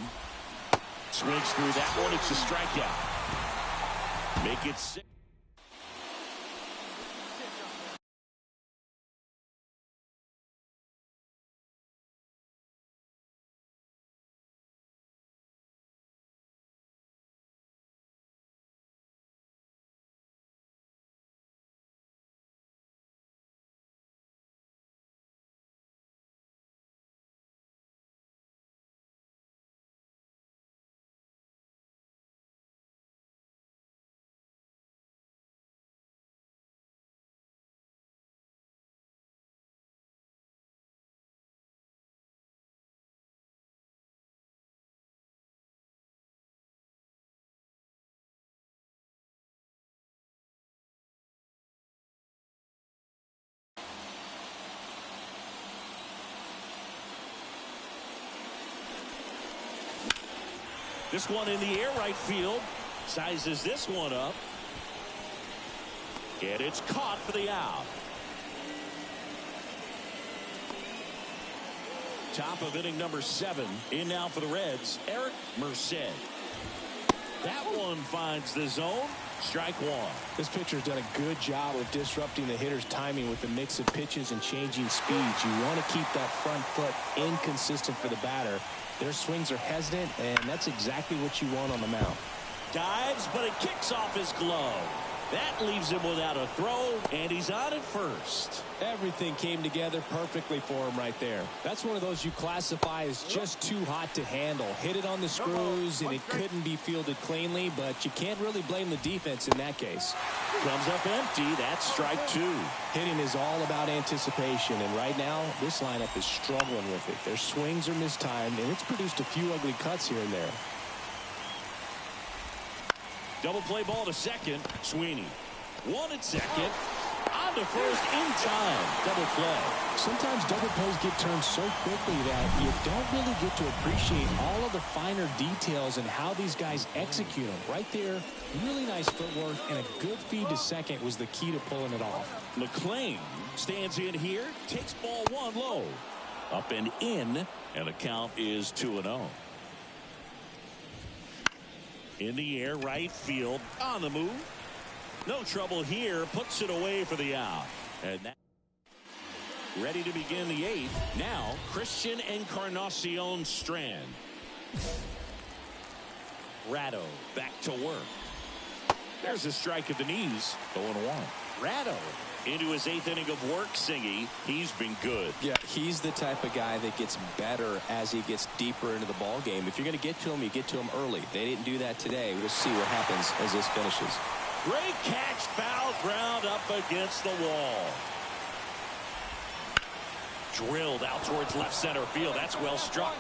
Swings through that one. It's a strikeout. Make it 6. This one in the air, right field. Sizes this one up. And it's caught for the out. Top of inning number 7. In now for the Reds, Eric Merced. That one finds the zone. Strike 1. This pitcher's done a good job of disrupting the hitter's timing with the mix of pitches and changing speeds. You want to keep that front foot inconsistent for the batter. Their swings are hesitant, and that's exactly what you want on the mound. Dives, but it kicks off his glove. That leaves him without a throw, and he's on at first. Everything came together perfectly for him right there. That's one of those you classify as just too hot to handle. Hit it on the screws, and it couldn't be fielded cleanly, but you can't really blame the defense in that case. Comes up empty. That's strike 2. Hitting is all about anticipation, and right now, this lineup is struggling with it. Their swings are mistimed, and it's produced a few ugly cuts here and there. Double play ball to second. Sweeney. 1 at second. On to first in time. Double play. Sometimes double plays get turned so quickly that you don't really get to appreciate all of the finer details and how these guys execute them. Right there, really nice footwork, and a good feed to second was the key to pulling it off. McClain stands in here. Takes ball 1 low. Up and in. And the count is 2-0. In the air, right field, on the move. No trouble here, puts it away for the out. And that ready to begin the 8th. Now, Christian Encarnacion Strand. Ratto back to work. There's a strike at the knees. 0-1. Ratto into his 8th inning of work, Singy. He's been good. Yeah, he's the type of guy that gets better as he gets deeper into the ball game. If you're going to get to him, you get to him early. They didn't do that today. We'll see what happens as this finishes. Great catch, foul ground up against the wall. Drilled out towards left center field. That's well struck.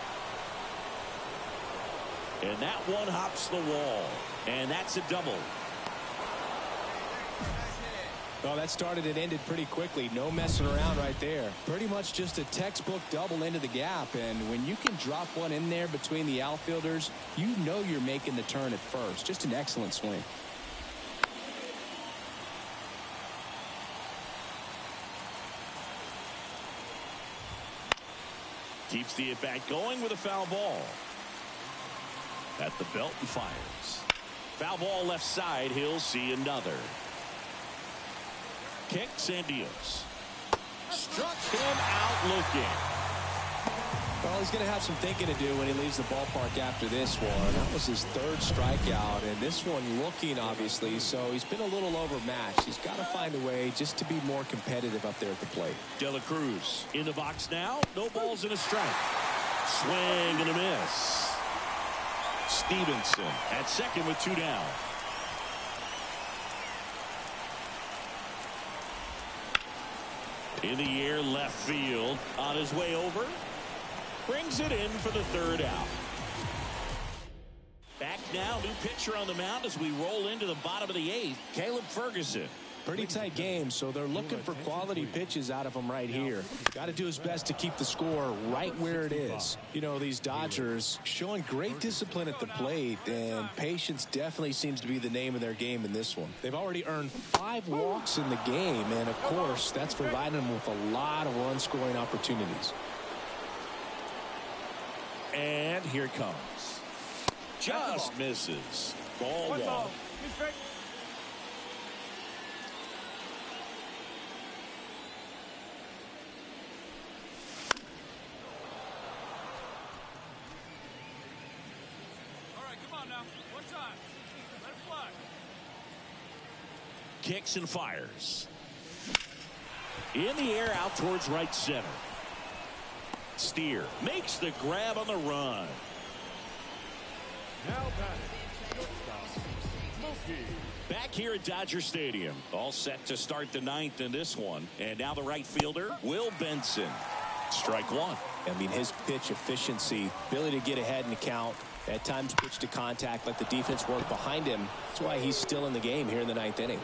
And that one hops the wall. And that's a double. Well, that started and ended pretty quickly. No messing around right there. Pretty much just a textbook double into the gap. And when you can drop one in there between the outfielders, you know you're making the turn at first. Just an excellent swing. Keeps the at-bat going with a foul ball. At the belt and fires. Foul ball left side. He'll see another. kicks and deals. Struck him out looking. Well, he's going to have some thinking to do when he leaves the ballpark after this one. That was his third strikeout, and this one looking, obviously, so he's been a little overmatched. He's got to find a way just to be more competitive up there at the plate. De La Cruz in the box now. No balls and a strike. Swing and a miss. Stevenson at second with 2 down. In the air, left field. On his way over. Brings it in for the 3rd out. Back now, new pitcher on the mound as we roll into the bottom of the 8th. Caleb Ferguson. Pretty tight game, so they're looking for quality pitches out of him right here. Got to do his best to keep the score right where it is. You know, these Dodgers showing great discipline at the plate, and patience definitely seems to be the name of their game in this one. They've already earned 5 walks in the game, and of course, that's providing them with a lot of run-scoring opportunities. And here it comes. Just misses. Ball 1. All right, come on now. One time. Let it fly. Kicks and fires. In the air, out towards right center. Steer makes the grab on the run. Now batting, shortstop, Smokey. Back here at Dodger Stadium. All set to start the 9th in this one. And now the right fielder, Will Benson. Strike 1. I mean, his pitch efficiency, ability to get ahead in the count, at times pitch to contact, let the defense work behind him. That's why he's still in the game here in the 9th inning.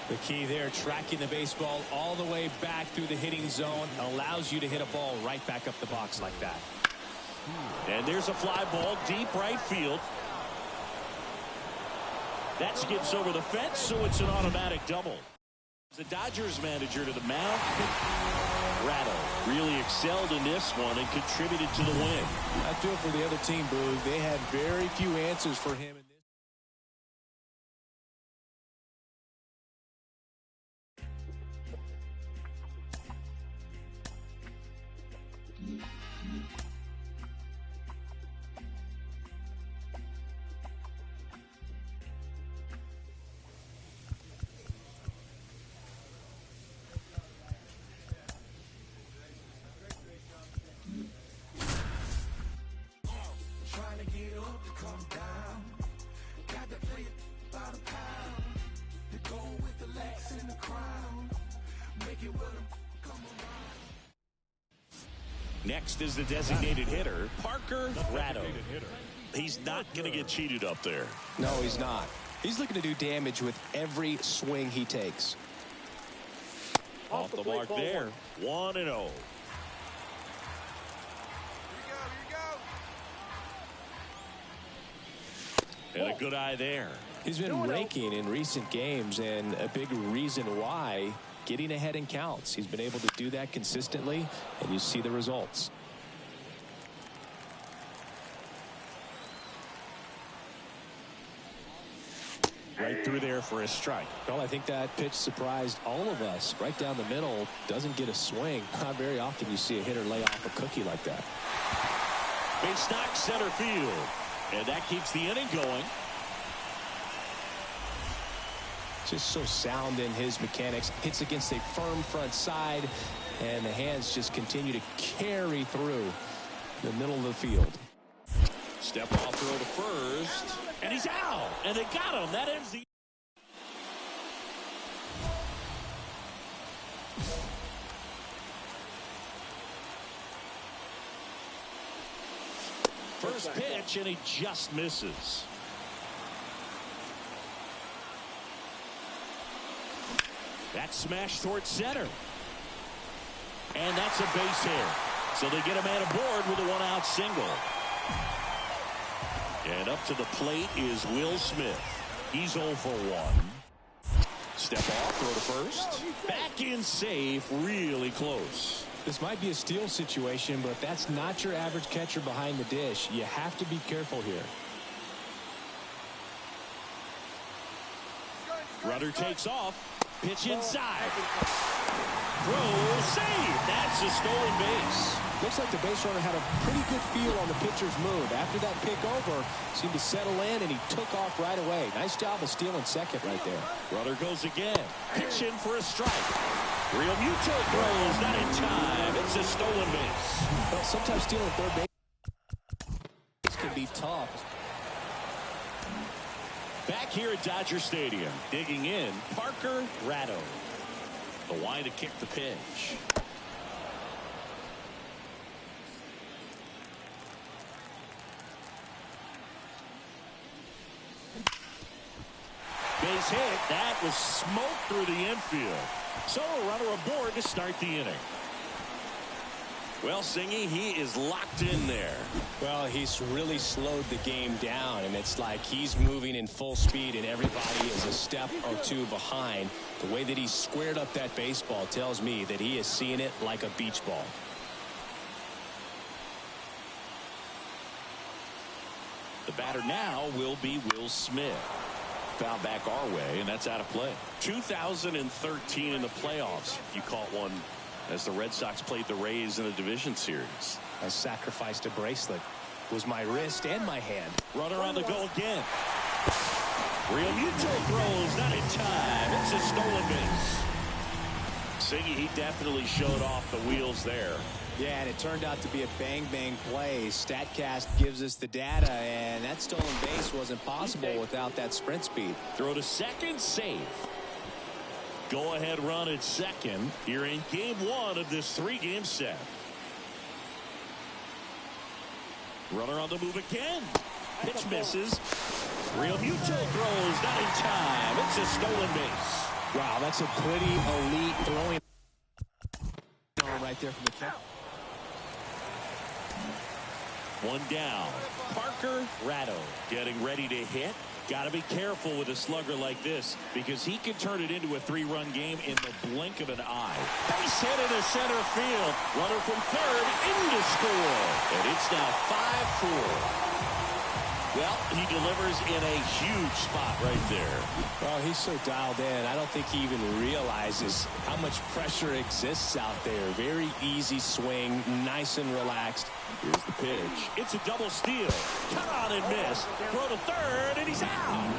The key there, tracking the baseball all the way back through the hitting zone, allows you to hit a ball right back up the box like that. And there's a fly ball deep right field. That skips over the fence, so it's an automatic double. The Dodgers manager to the mound. Rattle really excelled in this one and contributed to the win. I feel for the other team, Boog. They had very few answers for him in this. Next is the designated hitter, Parker Ratto. He's not going to get cheated up there. No, he's not. He's looking to do damage with every swing he takes. Off the mark there. 1-0. Here you go. And a good eye there. He's been raking in recent games, and a big reason why, getting ahead in counts. He's been able to do that consistently, and you see the results. Right through there for a strike. Well, I think that pitch surprised all of us. Right down the middle, doesn't get a swing. Not very often you see a hitter lay off a cookie like that. Base knock center field. And that keeps the inning going. Just so sound in his mechanics. Hits against a firm front side, and the hands just continue to carry through the middle of the field. Step off throw to first. And he's out. And they got him. That ends the... First pitch, and he just misses. That smash towards center. And that's a base hit. So they get a man aboard with a one-out single. And up to the plate is Will Smith. He's 0 for 1. Step off, throw to first. Back in safe, really close. This might be a steal situation, but that's not your average catcher behind the dish. You have to be careful here. Runner takes off. Pitch inside. Throw, save. That's a stolen base. Looks like the base runner had a pretty good feel on the pitcher's move. After that pick over, seemed to settle in, and he took off right away. Nice job of stealing second right there. Runner goes again. Pitch in for a strike. Real Muto throws, not in time. It's a stolen base. Well, sometimes stealing third base can be tough. Back here at Dodger Stadium, digging in, Parker Ratto. The line to kick the pitch. Base hit. That was smoke through the infield. So a runner aboard to start the inning. Well, Singy, he is locked in there. Well, he's really slowed the game down, and it's like he's moving in full speed, and everybody is a step or two behind. The way that he squared up that baseball tells me that he is seeing it like a beach ball. The batter now will be Will Smith. Foul back our way, and that's out of play. 2013 in the playoffs. You caught one as the Red Sox played the Rays in a division series. I sacrificed a bracelet. It was my wrist and my hand. Runner on the go again. Real Muto throws, not in time. It's a stolen base. Siggy, he definitely showed off the wheels there. Yeah, and it turned out to be a bang-bang play. StatCast gives us the data, and that stolen base wasn't possible without that sprint speed. Throw to second, safe. Go-ahead run at second here in game one of this three-game set. Runner on the move again. Pitch misses. Real Muto throws, not in time. It's a stolen base. Wow, that's a pretty elite throwing arm right there from the top. One down. Parker Ratto getting ready to hit. Got to be careful with a slugger like this because he can turn it into a three-run game in the blink of an eye. Base hit into center field. Runner from third in to score. And it's now 5-4. Well, he delivers in a huge spot right there. Well, he's so dialed in. I don't think he even realizes how much pressure exists out there. Very easy swing, nice and relaxed. Here's the pitch. It's a double steal. Cut on and miss. Throw to third, and he's out.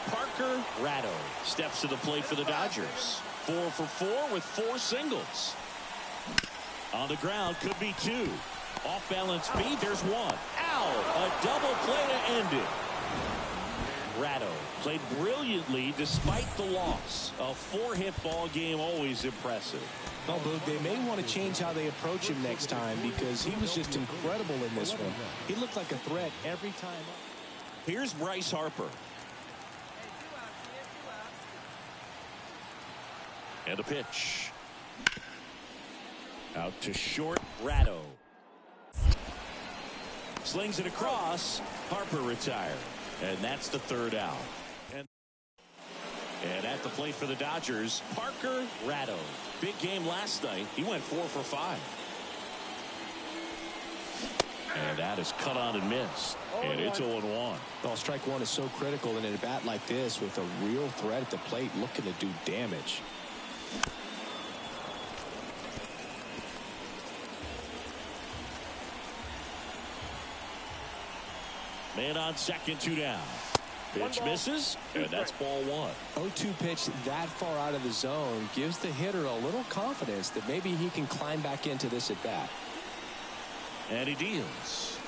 Parker Ratto steps to the plate for the Dodgers. 4 for 4 with 4 singles. On the ground, could be 2. Off balance beat, there's 1. Out! A double play to end it. Ratto played brilliantly despite the loss. A 4-hit ball game, always impressive. No, Boog, they may want to change how they approach him next time because he was just incredible in this one. He looked like a threat every time up. Here's Bryce Harper. And a pitch. Out to short, Ratto. Slings it across. Harper retired. And that's the third out. And at the plate for the Dodgers, Parker Ratto. Big game last night. He went 4 for 5. And that is cut on and missed. And it's 0-1. Well, strike one is so critical in a bat like this with a real threat at the plate looking to do damage. Man on second, 2 down. Pitch misses, and that's ball 1. 0-2 pitch that far out of the zone gives the hitter a little confidence that maybe he can climb back into this at bat. And he deals.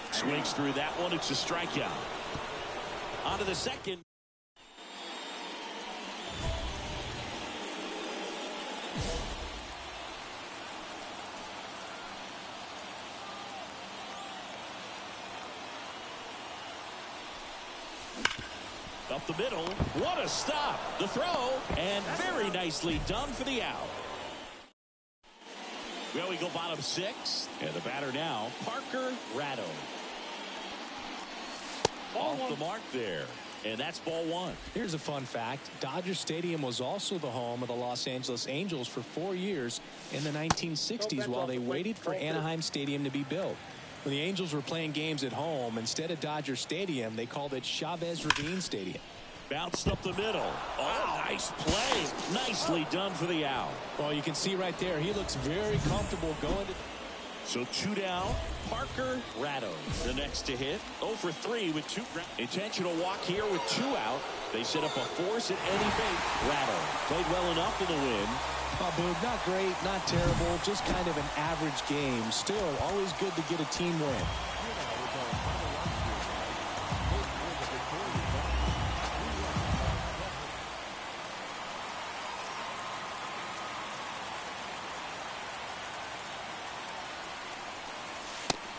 Swings through that one. It's a strikeout. On to the second. Up the middle. What a stop. The throw. And very nicely done for the out. Well, we go bottom 6. And the batter now, Parker Ratto. Off the mark there. And that's ball 1. Here's a fun fact. Dodger Stadium was also the home of the Los Angeles Angels for 4 years in the 1960s while they waited for Anaheim Stadium to be built. When the Angels were playing games at home, instead of Dodger Stadium, they called it Chavez Ravine Stadium. Bounced up the middle. Oh, nice play. Nicely done for the out. Well, you can see right there, he looks very comfortable going to. So 2 down. Parker Ratto, the next to hit. 0 for 3 with 2. Intentional walk here with 2 out. They set up a force at any bait. Ratto played well enough in the win. Oh, Boog, not great, not terrible, just kind of an average game. Still, always good to get a team win.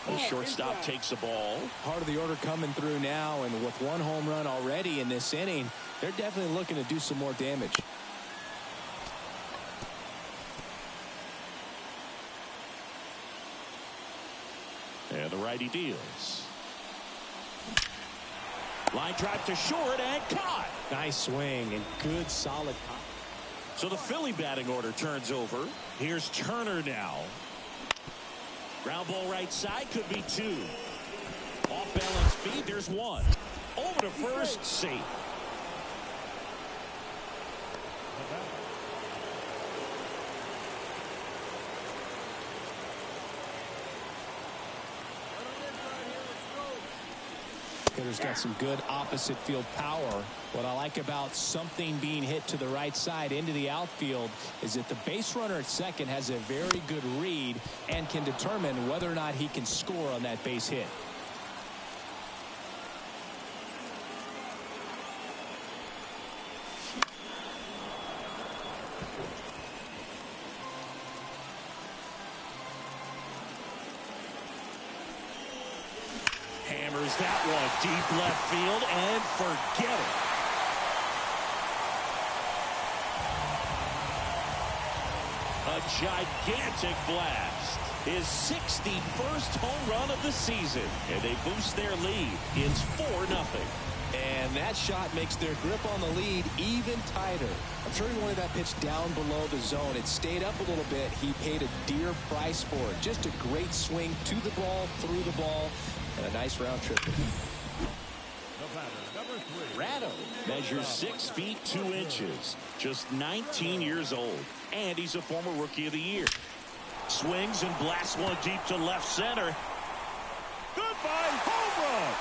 The shortstop takes the ball. Part of the order coming through now, and with 1 home run already in this inning, they're definitely looking to do some more damage. And the righty deals. Line drive to short and caught. Nice swing and good solid. So the Philly batting order turns over. Here's Turner now. Ground ball right side, could be 2. Off balance feed, there's 1. Over to first, safe. Hitter's got some good opposite field power. What I like about something being hit to the right side into the outfield is that the base runner at second has a very good read and can determine whether or not he can score on that base hit. Hammers that one deep left field and forget it. A gigantic blast. His 61st home run of the season. And they boost their lead. It's 4-0. And that shot makes their grip on the lead even tighter. I'm sure he wanted that pitch down below the zone. It stayed up a little bit. He paid a dear price for it. Just a great swing to the ball, through the ball, and a nice round trip. Ratto measures 6 feet 2 inches. Just 19 years old. And he's a former Rookie of the Year. Swings and blasts one deep to left center. Goodbye, home run!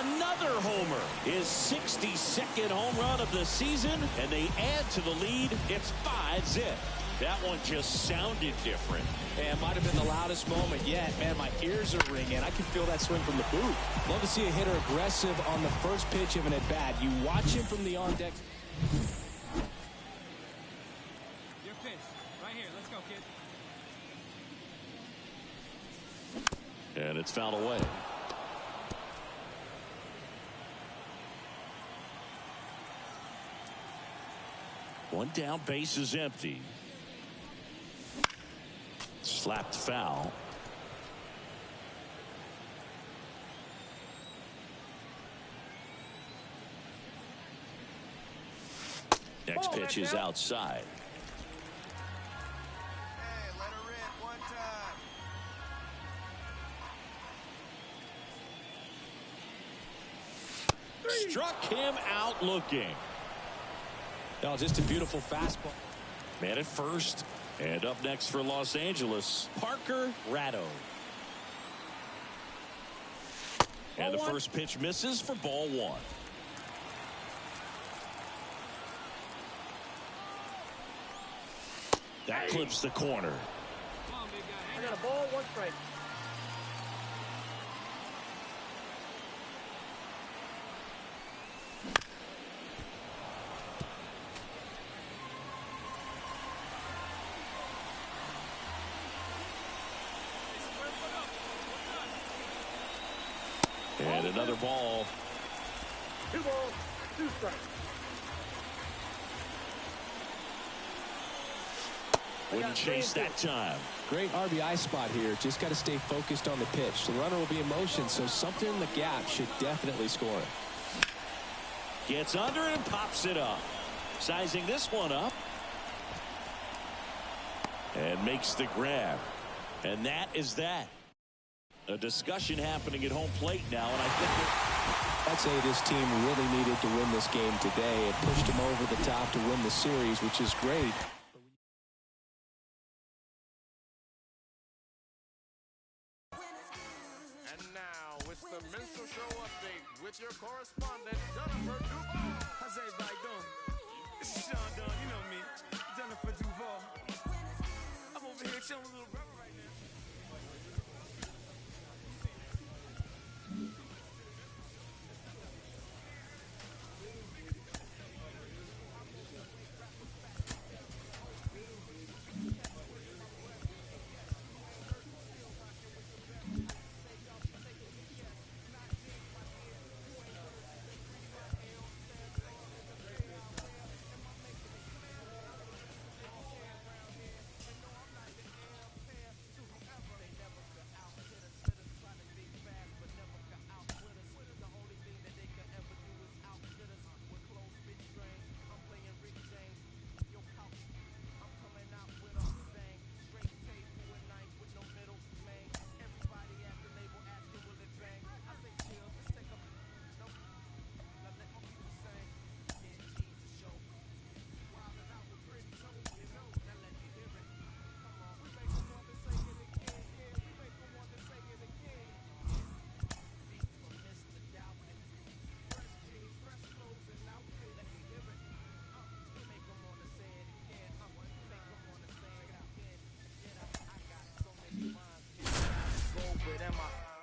Another homer. His 62nd home run of the season. And they add to the lead. It's 5-0. That one just sounded different. And might have been the loudest moment yet. Man, my ears are ringing. I can feel that swing from the booth. Love to see a hitter aggressive on the first pitch of an at-bat. You watch him from the on-deck. Your pitch. Right here. Let's go, kid. And it's fouled away. One down, base is empty. Slapped foul. Next pitch is outside. Hey, let her rip one time. Struck him out looking. Oh, just a beautiful fastball. Man at first. And up next for Los Angeles, Parker Ratto. And the first pitch misses for ball 1. That clips the corner. Come on, big guy. I got a ball, 1 strike. And another ball. 2 balls, 2 strikes. Wouldn't chase that time. Great RBI spot here. Just got to stay focused on the pitch. The runner will be in motion, so something in the gap should definitely score it. Gets under and pops it up. Sizing this one up. And makes the grab. And that is that. A discussion happening at home plate now, and I think I'd say this team really needed to win this game today. It pushed them over the top to win the series, which is great. And now it's the Minstrel Show update with your correspondent, Jennifer Duval. How's everybody doing? This is Sean Dunn, you know me, Jennifer Duval. I'm over here chilling with a little brother right now.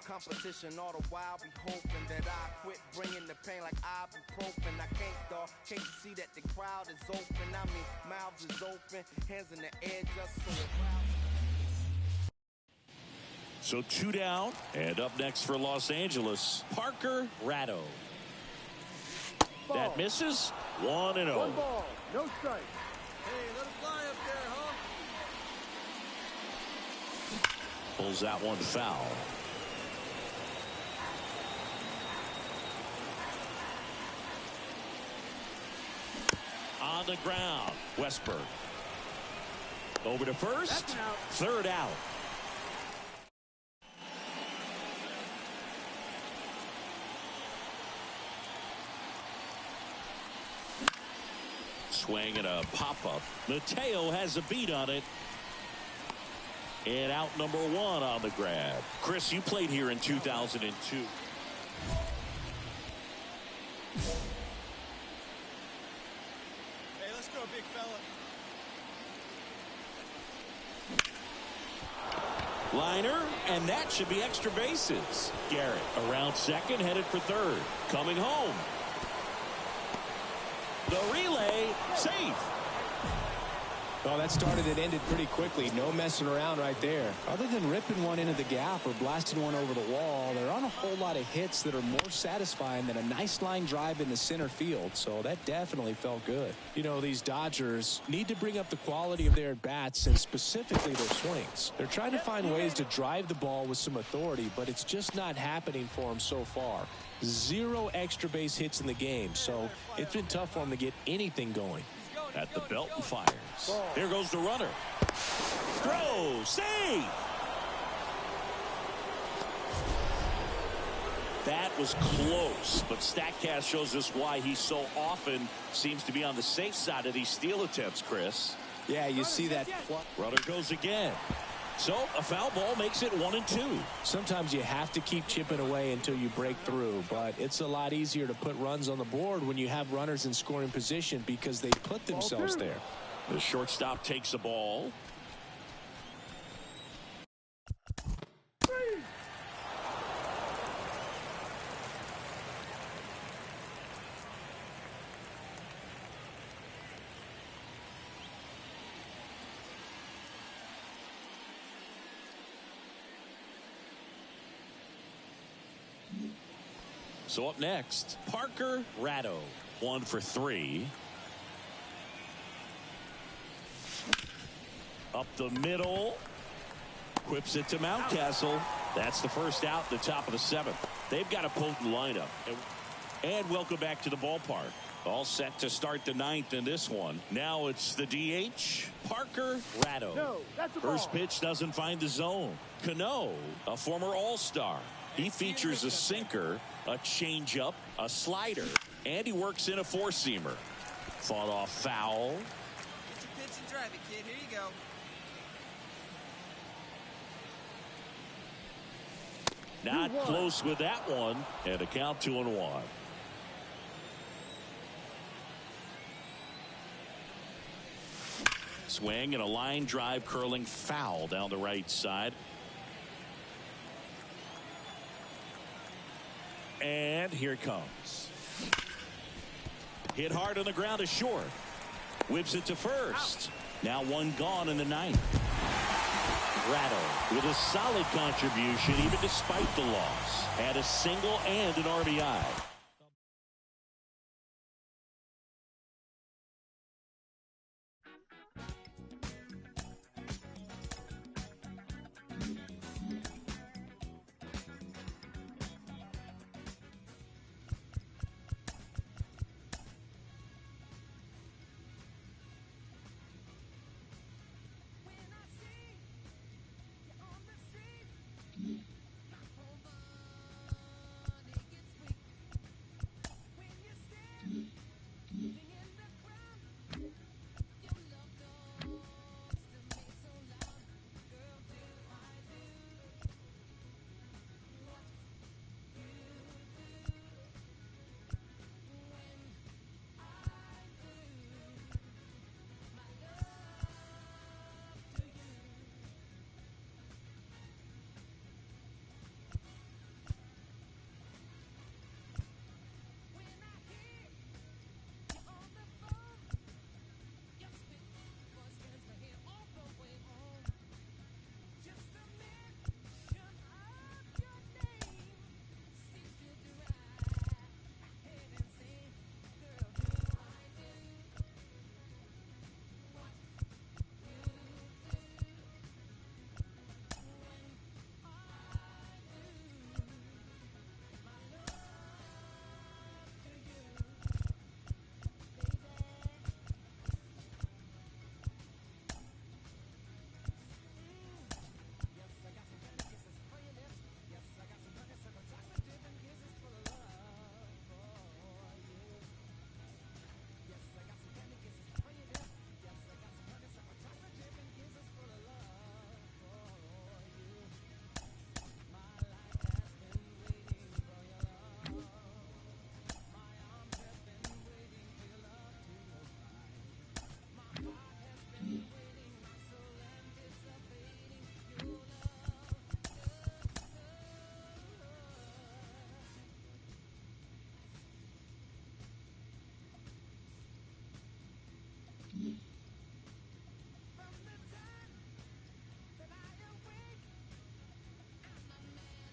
Competition all the while be hoping that I quit bringing the pain like ibuprofen. I can't, dawg. Can't you see that the crowd is open? I mean, mouths is open, hands in the air just so it so. 2 down, and up next for Los Angeles, Parker Ratto. That misses. 1-0. One ball, no strike. Hey, let it fly up there, huh? Pulls that one foul. On the ground, Westberg. Over to first. That's an out. Third out. Swing and a pop-up. Mateo has a beat on it. And out number 1 on the grab. Chris, you played here in 2002. Big fella. Liner, and that should be extra bases. Garrett around second, headed for third. Coming home. The relay, safe. Well, that started and ended pretty quickly. No messing around right there. Other than ripping one into the gap or blasting one over the wall, there aren't a whole lot of hits that are more satisfying than a nice line drive in the center field. So that definitely felt good. You know, these Dodgers need to bring up the quality of their bats and specifically their swings. They're trying to find ways to drive the ball with some authority, but it's just not happening for them so far. 0 extra base hits in the game, so it's been tough for them to get anything going. At the belt and fires. Here goes the runner. Throw, save. That was close, but StatCast shows us why he so often seems to be on the safe side of these steal attempts, Chris. Yeah, you see that. Runner goes again. So a foul ball makes it 1-2. Sometimes you have to keep chipping away until you break through, but it's a lot easier to put runs on the board when you have runners in scoring position because they put themselves there. The shortstop takes the ball. So up next, Parker Ratto, 1 for 3. Up the middle. Whips it to Mountcastle. That's the first out, the top of the 7th. They've got a potent lineup. And welcome back to the ballpark. All set to start the ninth in this one. Now it's the DH, Parker Ratto. No, that's a First ball. pitch doesn't find the zone. Cano, a former All-Star. He features a sinker, a changeup, a slider, and he works in a four-seamer. Fought off foul. Get your pitch and drive it, kid. Here you go. Not close with that one, and a count 2-1. Swing and a line drive curling foul down the right side. And here it comes. Hit hard on the ground to short. Whips it to first. Now one gone in the ninth. Ratto with a solid contribution even despite the loss. Had a single and an RBI.